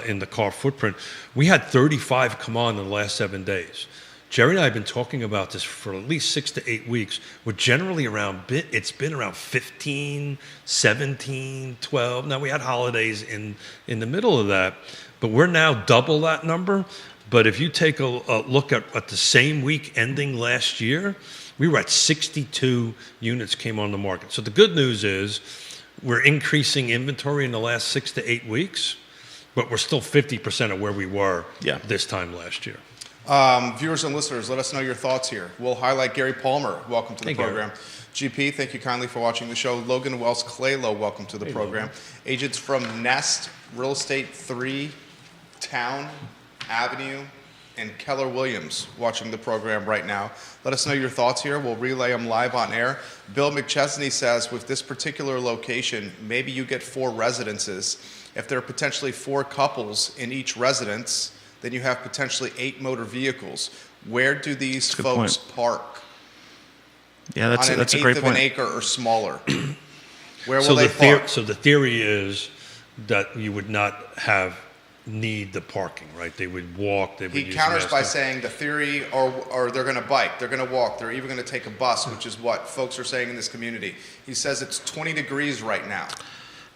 in the car footprint. We had 35 come on in the last 7 days. Jerry and I have been talking about this for at least 6 to 8 weeks. We're generally it's been around 15, 17, 12. Now, we had holidays in the middle of that, but we're now double that number. But if you take a look at the same week ending last year, we were at 62 units came on the market. So the good news is we're increasing inventory in the last 6 to 8 weeks, but we're still 50% of where we were this time last year. Viewers and listeners, let us know your thoughts here. We'll highlight Gary Palmer. Welcome to the program. GP, thank you kindly for watching the show. Logan Wells Claylow, welcome to the program. Logan. Agents from Nest Real Estate 3, Town, Avenue, and Keller Williams watching the program right now. Let us know your thoughts here. We'll relay them live on air. Bill McChesney says, with this particular location, maybe you get 4 residences. If there are potentially 4 couples in each residence, then you have potentially 8 motor vehicles. Where do these folks park? Yeah, that's a great on an eighth of an acre or smaller? Where will they park? So the theory is that you would not need the parking, right? They would walk. They would He use counters by mass- saying the theory, or they're going to bike, they're going to walk, they're even going to take a bus, which is what folks are saying in this community. He says it's 20 degrees right now.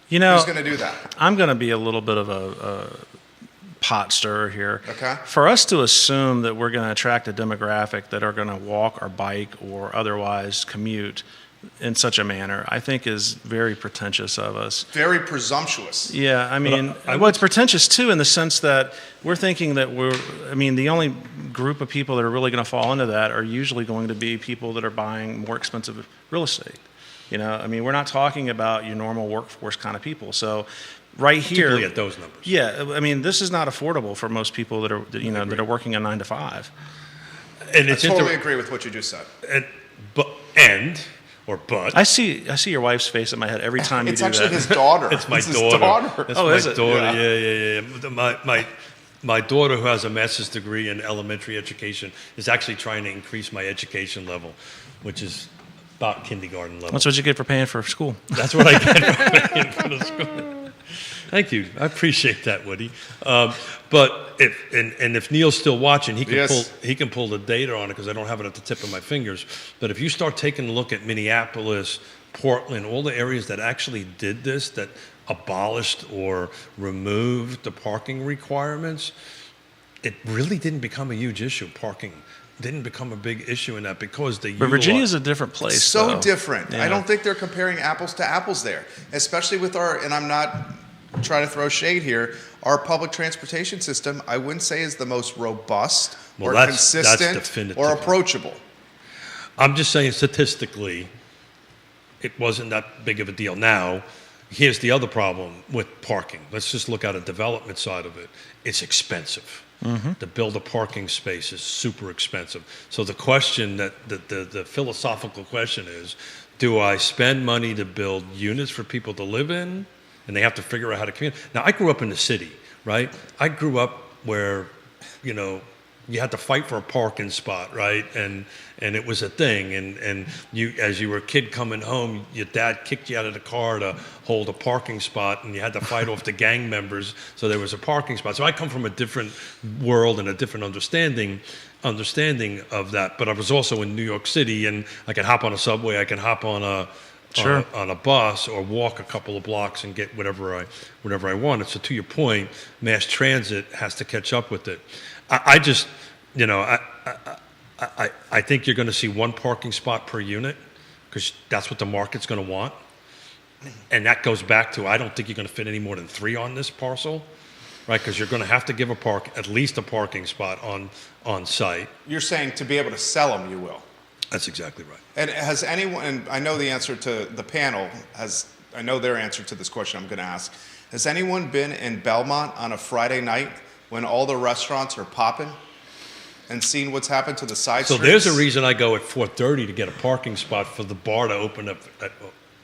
You know, Who's going to do that? I'm going to be a little bit of a pot stirrer here. Okay. For us to assume that we're going to attract a demographic that are going to walk or bike or otherwise commute in such a manner, I think is very pretentious of us. Very presumptuous. Yeah, I mean, well, it's pretentious too in the sense that we're thinking that the only group of people that are really going to fall into that are usually going to be people that are buying more expensive real estate. You know, I mean, we're not talking about your normal workforce kind of people. So right here, particularly at those numbers. yeah, I mean, this is not affordable for most people that are working a 9 to 5. And I it's totally agree with what you just said. But I see your wife's face in my head every time you It's do actually that. his daughter. It's my His daughter. It's Oh, my is it? daughter. Yeah. My daughter, who has a master's degree in elementary education, is actually trying to increase my education level, which is about kindergarten level. That's what you get for paying for school. That's what I get for paying for the school. Thank you. I appreciate that, Woody. But if Neil's still watching, he can pull the data on it because I don't have it at the tip of my fingers. But if you start taking a look at Minneapolis, Portland, all the areas that actually did this, that abolished or removed the parking requirements, it really didn't become a huge issue. Parking didn't become a big issue in that because they. But Virginia's a different place. So though. different. Yeah. I don't think they're comparing apples to apples there, especially with and I'm not trying to throw shade here, our public transportation system, I wouldn't say is the most robust or consistent definitive. or approachable. I'm just saying statistically, it wasn't that big of a deal. Now, here's the other problem with parking. Let's just look at a development side of it. It's expensive. Mm-hmm. To build a parking space is super expensive. So the question the philosophical question is, do I spend money to build units for people to live in, and they have to figure out how to commute? Now, I grew up in the city, right? I grew up where, you had to fight for a parking spot, right? And it was a thing. And you, as you were a kid coming home, your dad kicked you out of the car to hold a parking spot, and you had to fight off the gang members so there was a parking spot. So I come from a different world and a different understanding of that. But I was also in New York City, and I could hop on a subway, I can hop on a bus or walk a couple of blocks and get whatever I wanted. So to your point, mass transit has to catch up with it. I think you're going to see one parking spot per unit because that's what the market's going to want. And that goes back to, I don't think you're going to fit any more than 3 on this parcel, right? Because you're going to have to give at least a parking spot on site. You're saying to be able to sell them, you will. That's exactly right. And has anyone, and I know the answer to the panel, I know their answer to this question I'm going to ask. Has anyone been in Belmont on a Friday night when all the restaurants are popping and seen what's happened to the side So streets? there's a reason I go at 4:30 to get a parking spot for the bar to open up,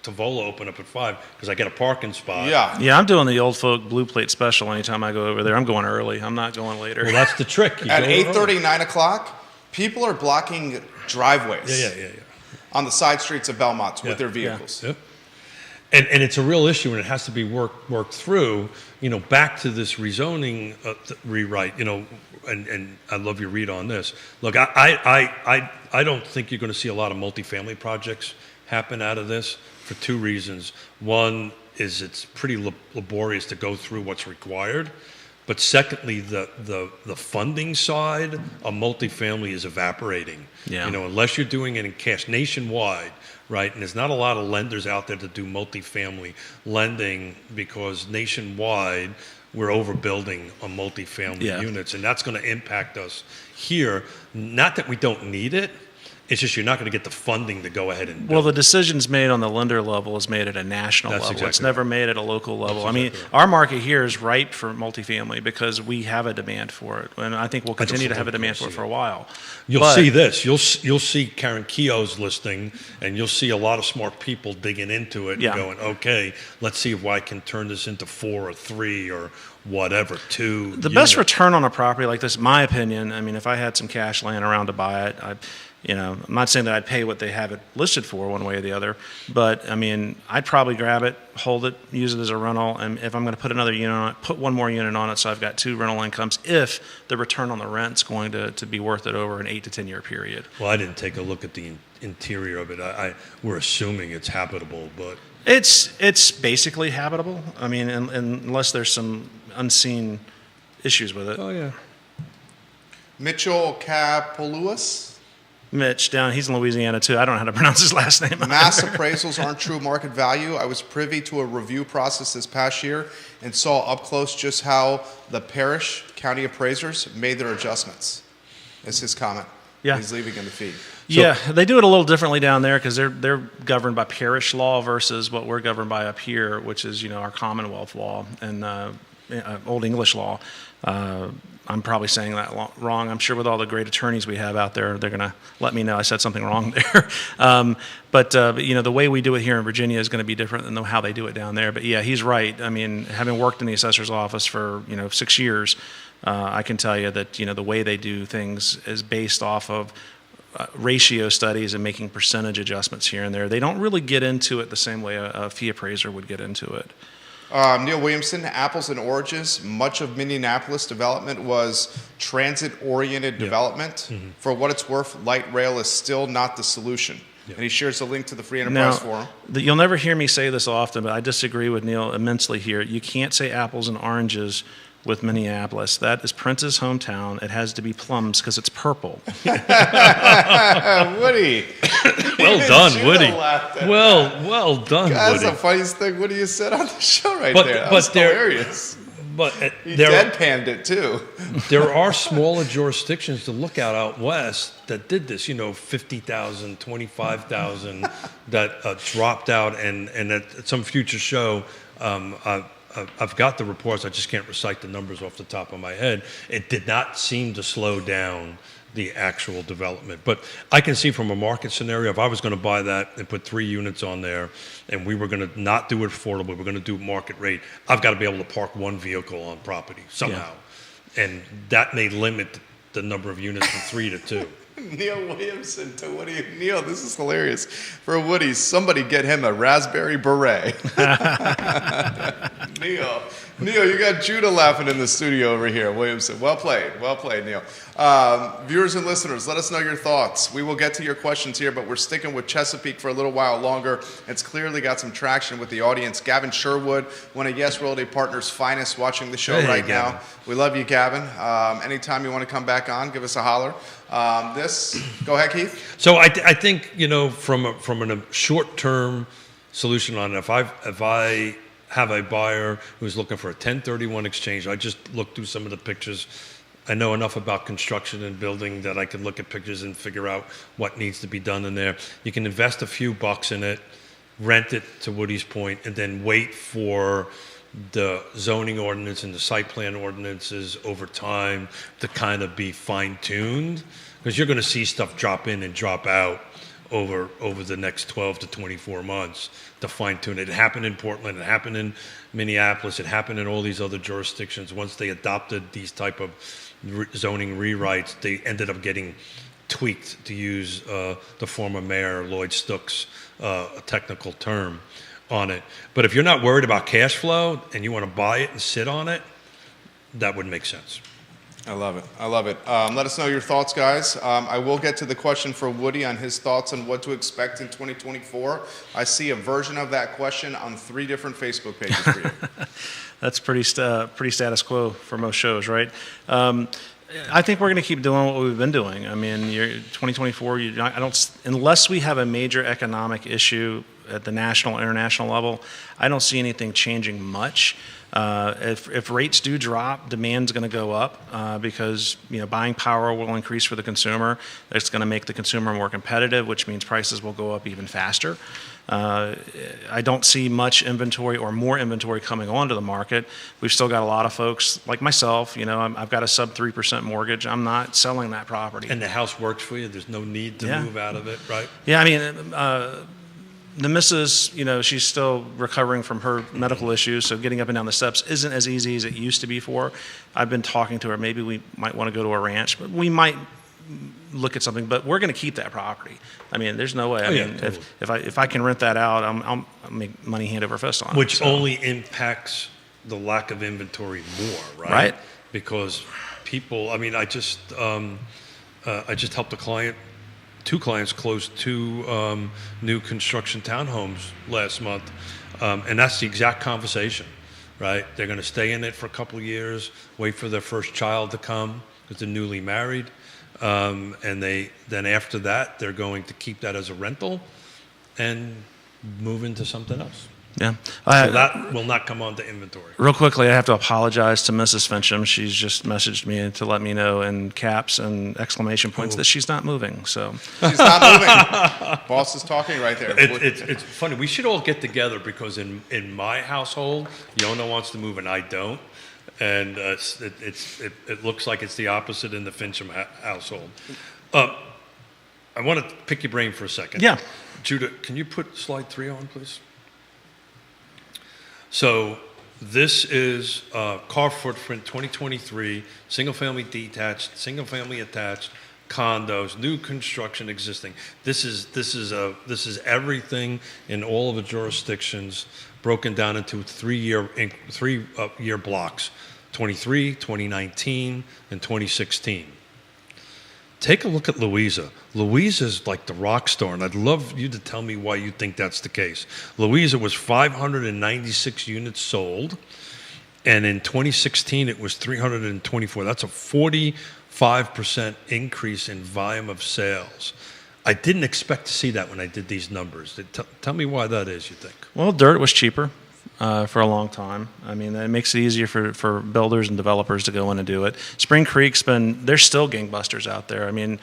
Tavola open up at 5, because I get a parking spot. Yeah, I'm doing the old folk blue plate special anytime I go over there. I'm going early. I'm not going later. Well, that's the trick. At 8:30, 9 o'clock, people are blocking driveways Yeah. on the side streets of Belmont with their vehicles. Yep. And it's a real issue, and it has to be worked through. Back to this rezoning rewrite. And I love your read on this. Look, I don't think you're going to see a lot of multifamily projects happen out of this for 2 reasons. One is it's pretty laborious to go through what's required. But secondly, the funding side of multifamily is evaporating. Yeah. Unless you're doing it in cash nationwide, right? And there's not a lot of lenders out there to do multifamily lending because nationwide we're overbuilding on multifamily units, and that's going to impact us here. Not that we don't need it. It's just you're not going to get the funding to go ahead and Well, build. the decisions made on the lender level is made at a national That's level. It's exactly never right. made at a local level. That's I mean, exactly right. our market here is ripe for multifamily because we have a demand for it, and I think we'll continue to have a demand for it for a while. You'll But- see this. You'll see Karen Keogh's listing, and you'll see a lot of smart people digging into it Yeah. and going, okay, let's see if I can turn this into 4 or 3 or whatever, 2. The best units. return on a property like this, in my opinion, I mean, if I had some cash laying around to buy it, I'm not saying that I'd pay what they have it listed for one way or the other, but I mean, I'd probably grab it, hold it, use it as a rental, and if I'm going to put another unit on it, put one more unit on it so I've got 2 rental incomes if the return on the rent's going to be worth it over an 8 to 10 year period. Well, I didn't take a look at the interior of it. We're assuming it's habitable, but It's basically habitable. I mean, unless there's some unseen issues with it. yeah. Mitchell Kapoluas. Mitch he's in Louisiana too. I don't know how to pronounce his last name. Mass appraisals aren't true market value. I was privy to a review process this past year and saw up close just how the parish county appraisers made their adjustments. Is his comment. Yeah. He's leaving in the feed. Yeah, they do it a little differently down there because they're governed by parish law versus what we're governed by up here, which is our Commonwealth law and Old English law. I'm probably saying that wrong. I'm sure with all the great attorneys we have out there, they're going to let me know I said something wrong there. But the way we do it here in Virginia is going to be different than how they do it down there. But yeah, he's right. I mean, having worked in the assessor's office for 6 years, I can tell you that the way they do things is based off of ratio studies and making percentage adjustments here and there. They don't really get into it the same way a fee appraiser would get into it. Neil Williamson, apples and oranges. Much of Minneapolis development was transit-oriented development. For what it's worth, light rail is still not the solution. And he shares a link to the Free Enterprise Forum. You'll never hear me say this often, but I disagree with Neil immensely here. You can't say apples and oranges with Minneapolis. That is Prince's hometown. It has to be plums because it's purple. Woody. Well done, Judah Woody. laughed at Well done, That's Woody. the funniest thing Woody has said on the show right But- there. That but was there- hilarious. But He there, deadpanned it too. there are smaller jurisdictions to look out west that did this, 50,000, 25,000 that dropped out. And at some future show, I've got the reports. I just can't recite the numbers off the top of my head. It did not seem to slow down the actual development. But I can see from a market scenario, if I was going to buy that and put 3 units on there and we were going to not do it affordable, we're going to do market rate, I've got to be able to park 1 vehicle on property somehow. And that may limit the number of units from 3 to 2. Neil Williamson to Woody. Neil, this is hilarious. For Woody, somebody get him a raspberry beret. Neil, you got Judah laughing in the studio over here. Williamson, well played, Neil. Viewers and listeners, let us know your thoughts. We will get to your questions here, but we're sticking with Chesapeake for a little while longer. It's clearly got some traction with the audience. Gavin Sherwood, one of Yes Realty Partners' finest, watching the show right Gavin. now. We love you, Gavin. Anytime you want to come back on, give us a holler. Go ahead, Keith. So I think from a short-term solution on it, if I have a buyer who's looking for a 1031 exchange, I just looked through some of the pictures. I know enough about construction and building that I can look at pictures and figure out what needs to be done in there. You can invest a few bucks in it, rent it to Woody's point, and then wait for the zoning ordinance and the site plan ordinances over time to kind of be fine-tuned, because you're going to see stuff drop in and drop out over the next 12 to 24 months to fine-tune it. It happened in Portland, it happened in Minneapolis, it happened in all these other jurisdictions. Once they adopted these type of zoning rewrites, they ended up getting tweaked, to use the former mayor Lloyd Stook's technical term on it. But if you're not worried about cash flow and you want to buy it and sit on it, that would make sense. I love it. Let us know your thoughts, guys. I will get to the question for Woody on his thoughts on what to expect in 2024. I see a version of that question on 3 different Facebook pages for you. That's pretty status quo for most shows, right? I think we're going to keep doing what we've been doing. I mean, 2024. Unless we have a major economic issue at the national, international level, I don't see anything changing much. If rates do drop, demand's going to go up because buying power will increase for the consumer. It's going to make the consumer more competitive, which means prices will go up even faster. I don't see much inventory or more inventory coming onto the market. We've still got a lot of folks like myself. I've got a sub 3% mortgage. I'm not selling that property. And the house works for you. There's no need to move out of it, right? Yeah, I mean, the missus, she's still recovering from her medical issues, so getting up and down the steps isn't as easy as it used to be for her. I've been talking to her. Maybe we might want to go to a ranch, but we might look at something. But we're going to keep that property. I mean, there's no way. Totally. If I can rent that out, I'll make money hand over fist on it. Which only impacts the lack of inventory more, right? Right. Because people, I mean, I just helped a client. 2 clients closed 2 new construction townhomes last month, and that's the exact conversation, right? They're going to stay in it for a couple of years, wait for their first child to come because they're newly married, and then after that they're going to keep that as a rental and move into something else. Yeah. So that will not come onto inventory. Real quickly, I have to apologize to Mrs. Fincham. She's just messaged me to let me know in caps and exclamation points that she's not moving. So She's not moving. Boss is talking right there. It's funny. We should all get together because in my household, Yona wants to move and I don't. And it looks like it's the opposite in the Fincham household. I want to pick your brain for a second. Yeah. Judah, can you put slide 3 on, please? So this is car footprint 2023, single-family detached, single-family attached, condos, new construction, existing. This is everything in all of the jurisdictions broken down into 3-year blocks, 23, 2019, and 2016. Take a look at Louisa. Louisa's like the rock star, and I'd love you to tell me why you think that's the case. Louisa was 596 units sold, and in 2016 it was 324. That's a 45% increase in volume of sales. I didn't expect to see that when I did these numbers. Tell me why that is, you think? Well, dirt was cheaper for a long time. I mean, that makes it easier for builders and developers to go in and do it. Spring Creek's there's still gangbusters out there. I mean,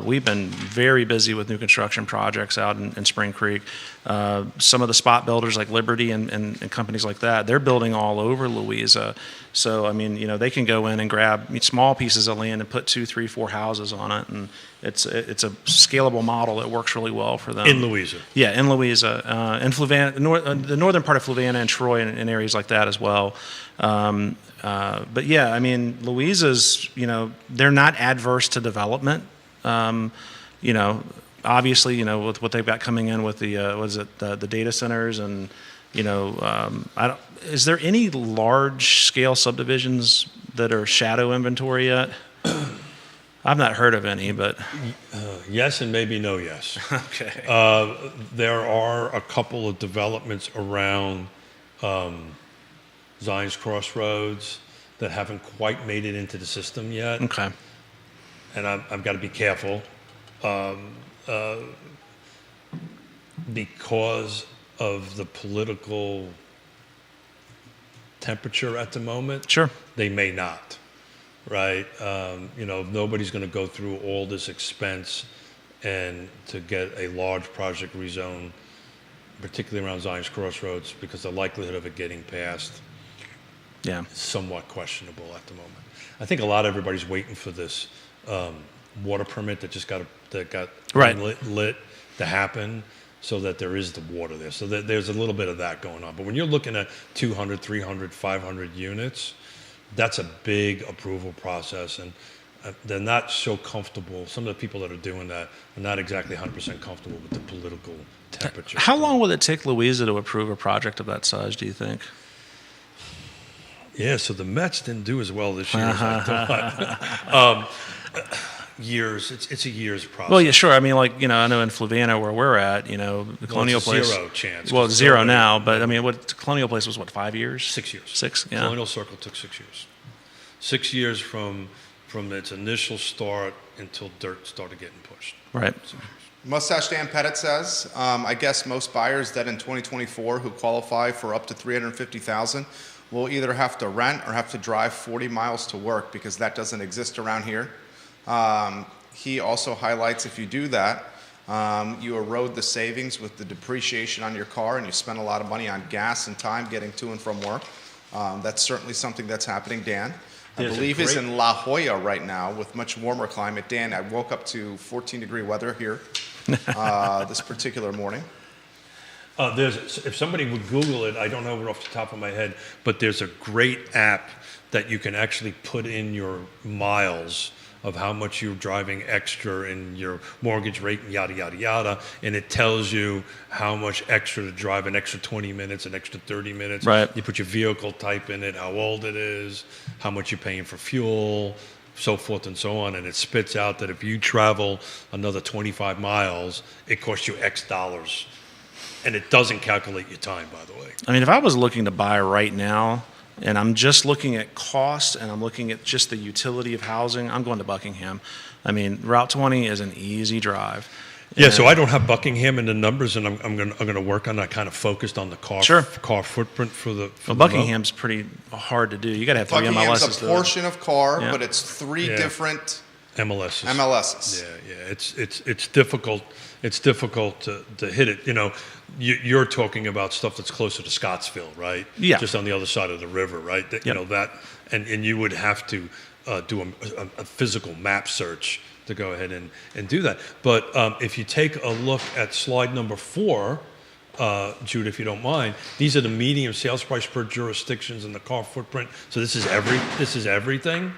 we've been very busy with new construction projects out in Spring Creek. Some of the spot builders like Liberty and companies like that, they're building all over Louisa. So, I mean, they can go in and grab small pieces of land and put 2, 3, 4 houses on it, and it's a scalable model that works really well for them. In Louisa? Yeah, in Louisa. In Fluvanna, the northern part of Fluvanna and Troy and areas like that as well. But yeah, I mean, Louisa's, they're not adverse to development. Obviously, with what they've got coming in with the data centers and, is there any large scale subdivisions that are shadow inventory yet? I've not heard of any, but yes and maybe no yes. Okay. There are a couple of developments around Zion's Crossroads that haven't quite made it into the system yet. Okay. And I've got to be careful because of the political temperature at the moment. Sure. They may not. Right, nobody's going to go through all this expense and to get a large project rezoned, particularly around Zion's Crossroads, because the likelihood of it getting passed is somewhat questionable at the moment. I think everybody's waiting for this water permit that got right. lit to happen, so that there is the water there. So there's a little bit of that going on. But when you're looking at 200, 300, 500 units. That's a big approval process, and they're not so comfortable. Some of the people that are doing that are not exactly 100% comfortable with the political temperature. How long will it take Louisa to approve a project of that size, do you think? Yeah, so the Mets didn't do as well this year as I thought. Years. It's a year's process. Well, yeah, sure. I mean, I know in Fluvanna where we're at, the Colonial Place. Zero chance. Well, zero now, but I mean, Colonial Place was 5 years? 6 years. 6, yeah. Colonial Circle took 6 years. 6 years from its initial start until dirt started getting pushed. Right. 6 years. Mustache Dan Pettit says, I guess most buyers that in 2024 who qualify for up to $350,000 will either have to rent or have to drive 40 miles to work because that doesn't exist around here. He also highlights if you do that, you erode the savings with the depreciation on your car and you spend a lot of money on gas and time getting to and from work. That's certainly something that's happening, Dan. I believe he's in La Jolla right now with much warmer climate. Dan, I woke up to 14-degree weather here this particular morning. If somebody would Google it, I don't know it off the top of my head, but there's a great app that you can actually put in your miles of how much you're driving extra in your mortgage rate and yada, yada, yada. And it tells you how much extra to drive, an extra 20 minutes, an extra 30 minutes. Right. You put your vehicle type in it, how old it is, how much you're paying for fuel, so forth and so on. And it spits out that if you travel another 25 miles, it costs you X dollars. And it doesn't calculate your time, by the way. I mean, if I was looking to buy right now, and I'm just looking at cost and I'm looking at just the utility of housing, I'm going to Buckingham. I mean, Route 20 is an easy drive. Yeah, so I don't have Buckingham in the numbers, and I'm going to work on that, kind of focused on the car footprint for the. Well, Buckingham's pretty hard to do. You got to have three Buckingham's MLSs. a portion of car, Yeah. but it's three different MLSs. Yeah, it's difficult. It's difficult to hit it. You know, you're talking about stuff that's closer to Scottsville, right? Yeah. Just on the other side of the river, right? You know that, and you would have to do a physical map search to go ahead and do that. But if you take a look at slide number 4, Jude, if you don't mind, these are the median sales price per jurisdictions and the car footprint. So this is everything.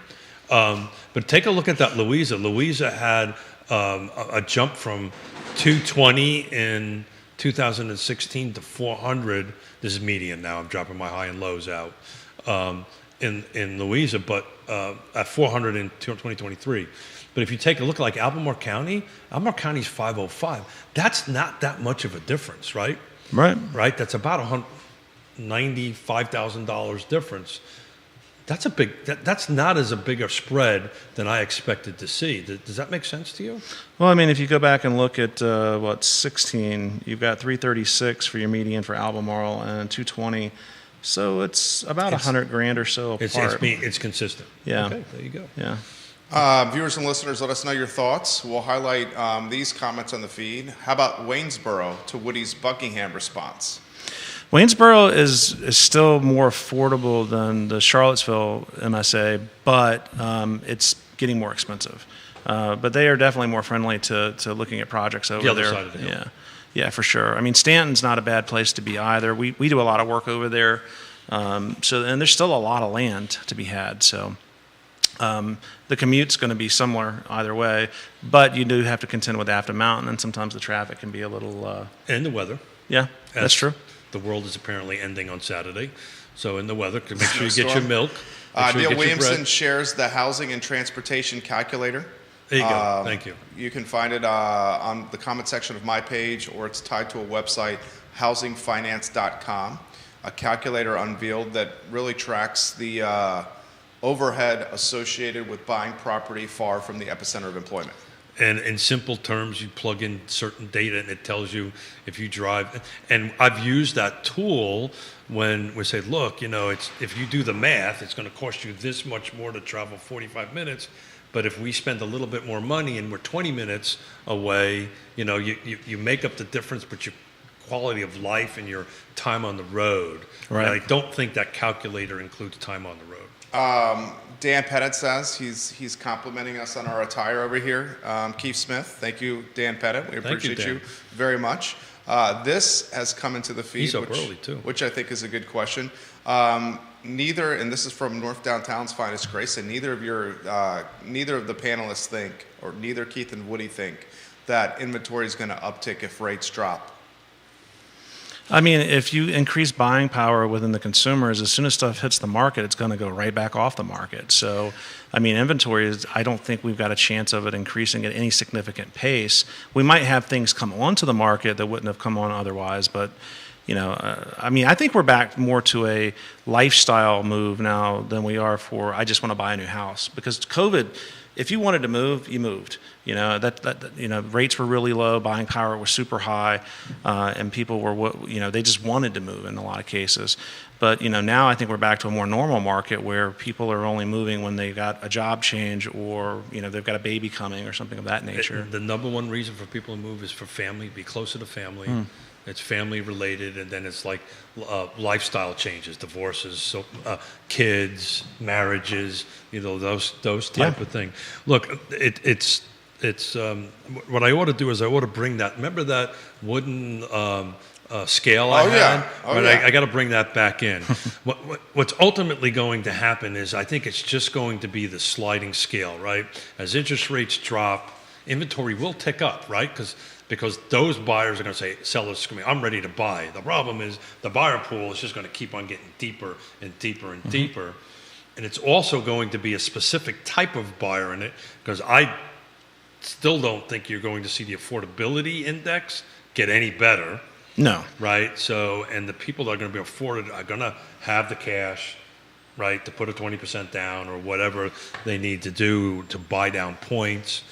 But take a look at that Louisa. Louisa had a jump from 220 in 2016 to 400. This is median now. I'm dropping my high and lows out in Louisa, but at 400 in 2023. But if you take a look like Albemarle County's 505. That's not that much of a difference, right? Right. That's about $95,000 difference. That's a big. That's not as a bigger spread than I expected to see. Does that make sense to you? Well, I mean, if you go back and look at 16, you've got 336 for your median for Albemarle and 220. So it's about $100,000 or so apart. It's consistent. Yeah. Okay, there you go. Yeah. Viewers and listeners, let us know your thoughts. We'll highlight these comments on the feed. How about Waynesboro to Woody's Buckingham response? Waynesboro is still more affordable than the Charlottesville MSA, but it's getting more expensive. But they are definitely more friendly to looking at projects over the other there. Side of the hill. Yeah, for sure. I mean, Stanton's not a bad place to be either. We do a lot of work over there, and there's still a lot of land to be had. So the commute's going to be similar either way, but you do have to contend with Afton Mountain, and sometimes the traffic can be a little. And the weather. Yeah, that's true. The world is apparently ending on Saturday, so in the weather, make sure you get your milk. Neil Williamson shares the housing and transportation calculator. There you go. Thank you. You can find it on the comment section of my page, or it's tied to a website, housingfinance.com. A calculator unveiled that really tracks the overhead associated with buying property far from the epicenter of employment. And in simple terms, you plug in certain data and it tells you if you drive. And I've used that tool when we say, look, you know, if you do the math, it's going to cost you this much more to travel 45 minutes. But if we spend a little bit more money and we're 20 minutes away, you know, you make up the difference, but your quality of life and your time on the road. Right. And I don't think that calculator includes time on the road. Dan Pettit says he's complimenting us on our attire over here. Keith Smith, thank you, Dan Pettit. We appreciate you very much. This has come into the feed, He's up early too, which I think is a good question. Neither, and this is from North Downtown's finest Grace, and neither of the panelists think, or neither Keith and Woody think, that inventory is going to uptick if rates drop. I mean, if you increase buying power within the consumers, as soon as stuff hits the market, it's going to go right back off the market. So, I mean, inventory I don't think we've got a chance of it increasing at any significant pace. We might have things come onto the market that wouldn't have come on otherwise, but, you know, I mean, I think we're back more to a lifestyle move now than we are for, I just want to buy a new house. Because COVID, if you wanted to move, you moved. You know, rates were really low, buying power was super high, and people were, they just wanted to move in a lot of cases. But, now I think we're back to a more normal market where people are only moving when they got a job change or, they've got a baby coming or something of that nature. The number one reason for people to move is for family, be closer to family. It's family related, and then it's like lifestyle changes, divorces, so kids, marriages, those type of thing. Look, it's what I ought to do is I ought to bring that. Remember that wooden scale I had? I got to bring that back in. What's ultimately going to happen is I think it's just going to be the sliding scale, right? As interest rates drop, inventory will tick up, right? Because those buyers are going to say, sellers, I'm ready to buy. The problem is the buyer pool is just going to keep on getting deeper and deeper and deeper. And it's also going to be a specific type of buyer in it, because I still don't think you're going to see the affordability index get any better. No. Right? So, and the people that are going to be afforded are going to have the cash, right, to put a 20% down or whatever they need to do to buy down points.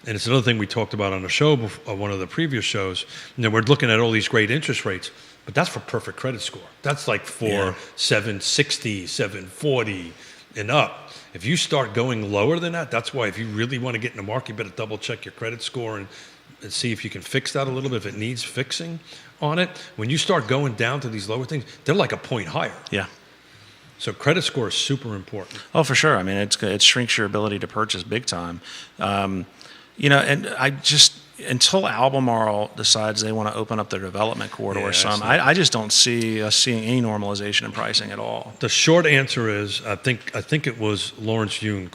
And it's another thing we talked about on the show, one of the previous shows. We're looking at all these great interest rates, but that's for perfect credit score. That's like for 760, 740 and up. If you start going lower than that, that's why if you really want to get in the market, you better double check your credit score and see if you can fix that a little bit if it needs fixing on it. When you start going down to these lower things, they're like a point higher. Yeah. So credit score is super important. Oh, for sure. I mean, it shrinks your ability to purchase big time. And I just, until Albemarle decides they want to open up their development corridor I just don't see us seeing any normalization in pricing at all. The short answer is, I think it was Lawrence Yun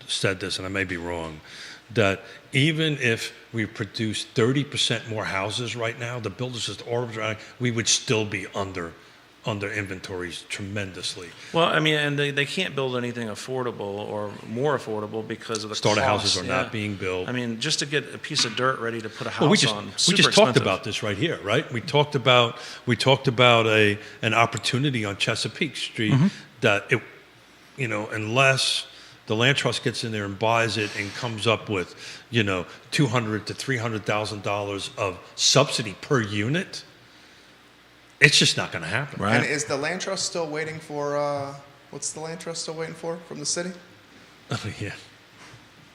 said this, and I may be wrong, that even if we produce 30% more houses right now, the builders just arbitrage, we would still be under inventories tremendously. Well, I mean, and they can't build anything affordable or more affordable because of the starter costs. houses are not being built. I mean, just to get a piece of dirt ready to put a house on. We just talked about this right here, right? We talked about an opportunity on Chesapeake Street that unless the land trust gets in there and buys it and comes up with $200,000 to $300,000 of subsidy per unit, it's just not going to happen. Right. And is the land trust still waiting for, what's the land trust still waiting for from the city? Oh, yeah.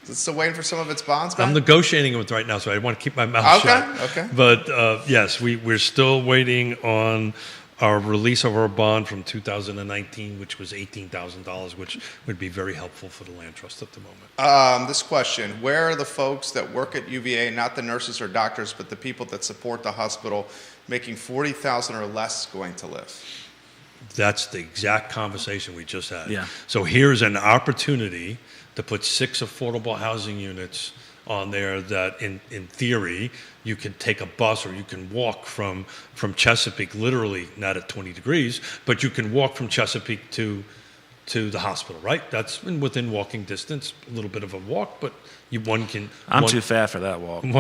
Is it still waiting for some of its bonds back? I'm negotiating with right now, so I want to keep my mouth shut. Okay. But yes, we're still waiting on our release of our bond from 2019, which was $18,000, which would be very helpful for the land trust at the moment. This question, where are the folks that work at UVA, not the nurses or doctors, but the people that support the hospital, making $40,000 or less going to live? That's the exact conversation we just had. Yeah. So here's an opportunity to put 6 affordable housing units on there that in theory you can take a bus or you can walk from Chesapeake, literally not at 20 degrees, but you can walk from Chesapeake to the hospital, right? That's within walking distance, a little bit of a walk, but I'm too fat for that walk. Come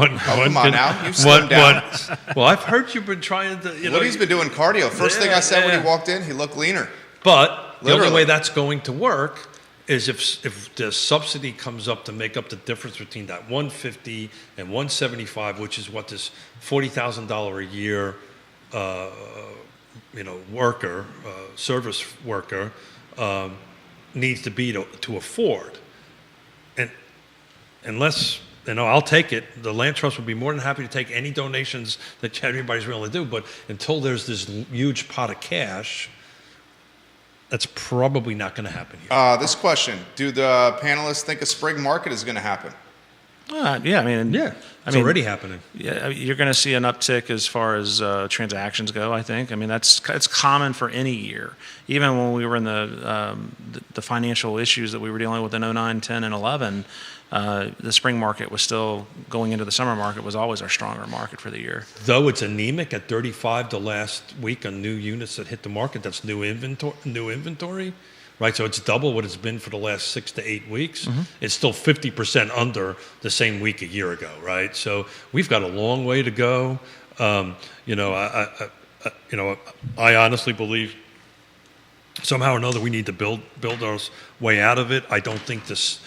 on now, you've slimmed down. Well, I've heard you've been trying to. Woody's been doing cardio. First thing I said when he walked in, he looked leaner. But the only way that's going to work is if the subsidy comes up to make up the difference between that 150 and 175, which is what this $40,000 a year, worker, service worker, needs to be to afford. And unless, I'll take it. The land trust would be more than happy to take any donations that everybody's willing to do. But until there's this huge pot of cash, that's probably not going to happen here. This question, do the panelists think a spring market is going to happen? It's already happening. Yeah, you're going to see an uptick as far as transactions go, I think. I mean, it's common for any year. Even when we were in the financial issues that we were dealing with in 09, 10, and 11, the spring market was still, going into the summer market, was always our stronger market for the year. Though it's anemic at 35 the last week on new units that hit the market, that's new inventory, right? So it's double what it's been for the last 6 to 8 weeks. It's still 50% under the same week a year ago, right? So we've got a long way to go. I honestly believe somehow or another we need to build our way out of it. I don't think this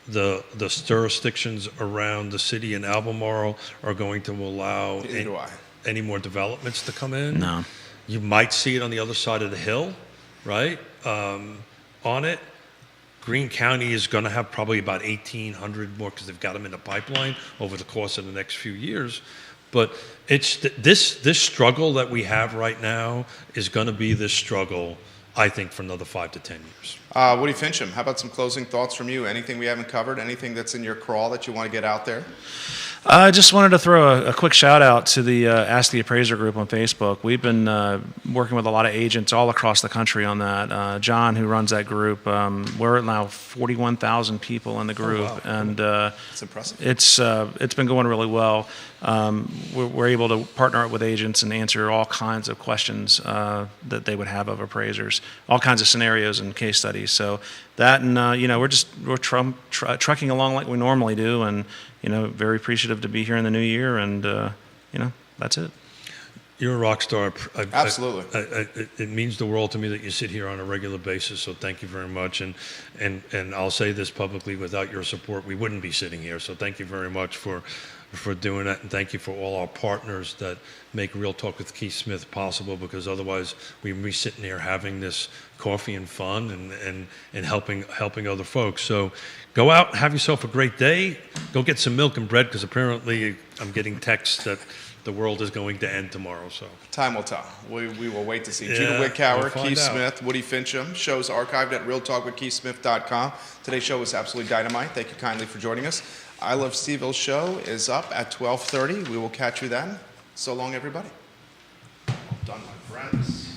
the jurisdictions around the city in Albemarle are going to allow Neither do I. any more developments to come in. No. You might see it on the other side of the hill, right? On it. Greene County is going to have probably about 1,800 more because they've got them in the pipeline over the course of the next few years. But it's this struggle that we have right now is going to be this struggle, I think, for another 5 to 10 years. Woody Fincham, how about some closing thoughts from you? Anything we haven't covered? Anything that's in your crawl that you want to get out there? I just wanted to throw a quick shout out to the Ask the Appraiser group on Facebook. We've been working with a lot of agents all across the country on that. John, who runs that group, we're at now 41,000 people in the group, wow. and That's impressive. it's been going really well. We're able to partner up with agents and answer all kinds of questions that they would have of appraisers, all kinds of scenarios and case studies. So that, and we're trucking along like we normally do, and very appreciative to be here in the new year, and that's it. You're a rock star. Absolutely. It means the world to me that you sit here on a regular basis, so thank you very much. And I'll say this publicly, without your support, we wouldn't be sitting here. So thank you very much for doing that, and thank you for all our partners that make Real Talk with Keith Smith possible, because otherwise we'd be sitting here having this coffee and fun and helping other folks. So go out and have yourself a great day. Go get some milk and bread, because apparently I'm getting texts that the world is going to end tomorrow. So Time will tell. We will wait to see. Yeah, Judah Wickhauer, we'll find Keith out. Smith, Woody Fincham. Shows archived at realtalkwithkeithsmith.com. Today's show was absolutely dynamite. Thank you kindly for joining us. I Love Steville show is up at 12:30. We will catch you then. So long, everybody. Well done, my friends.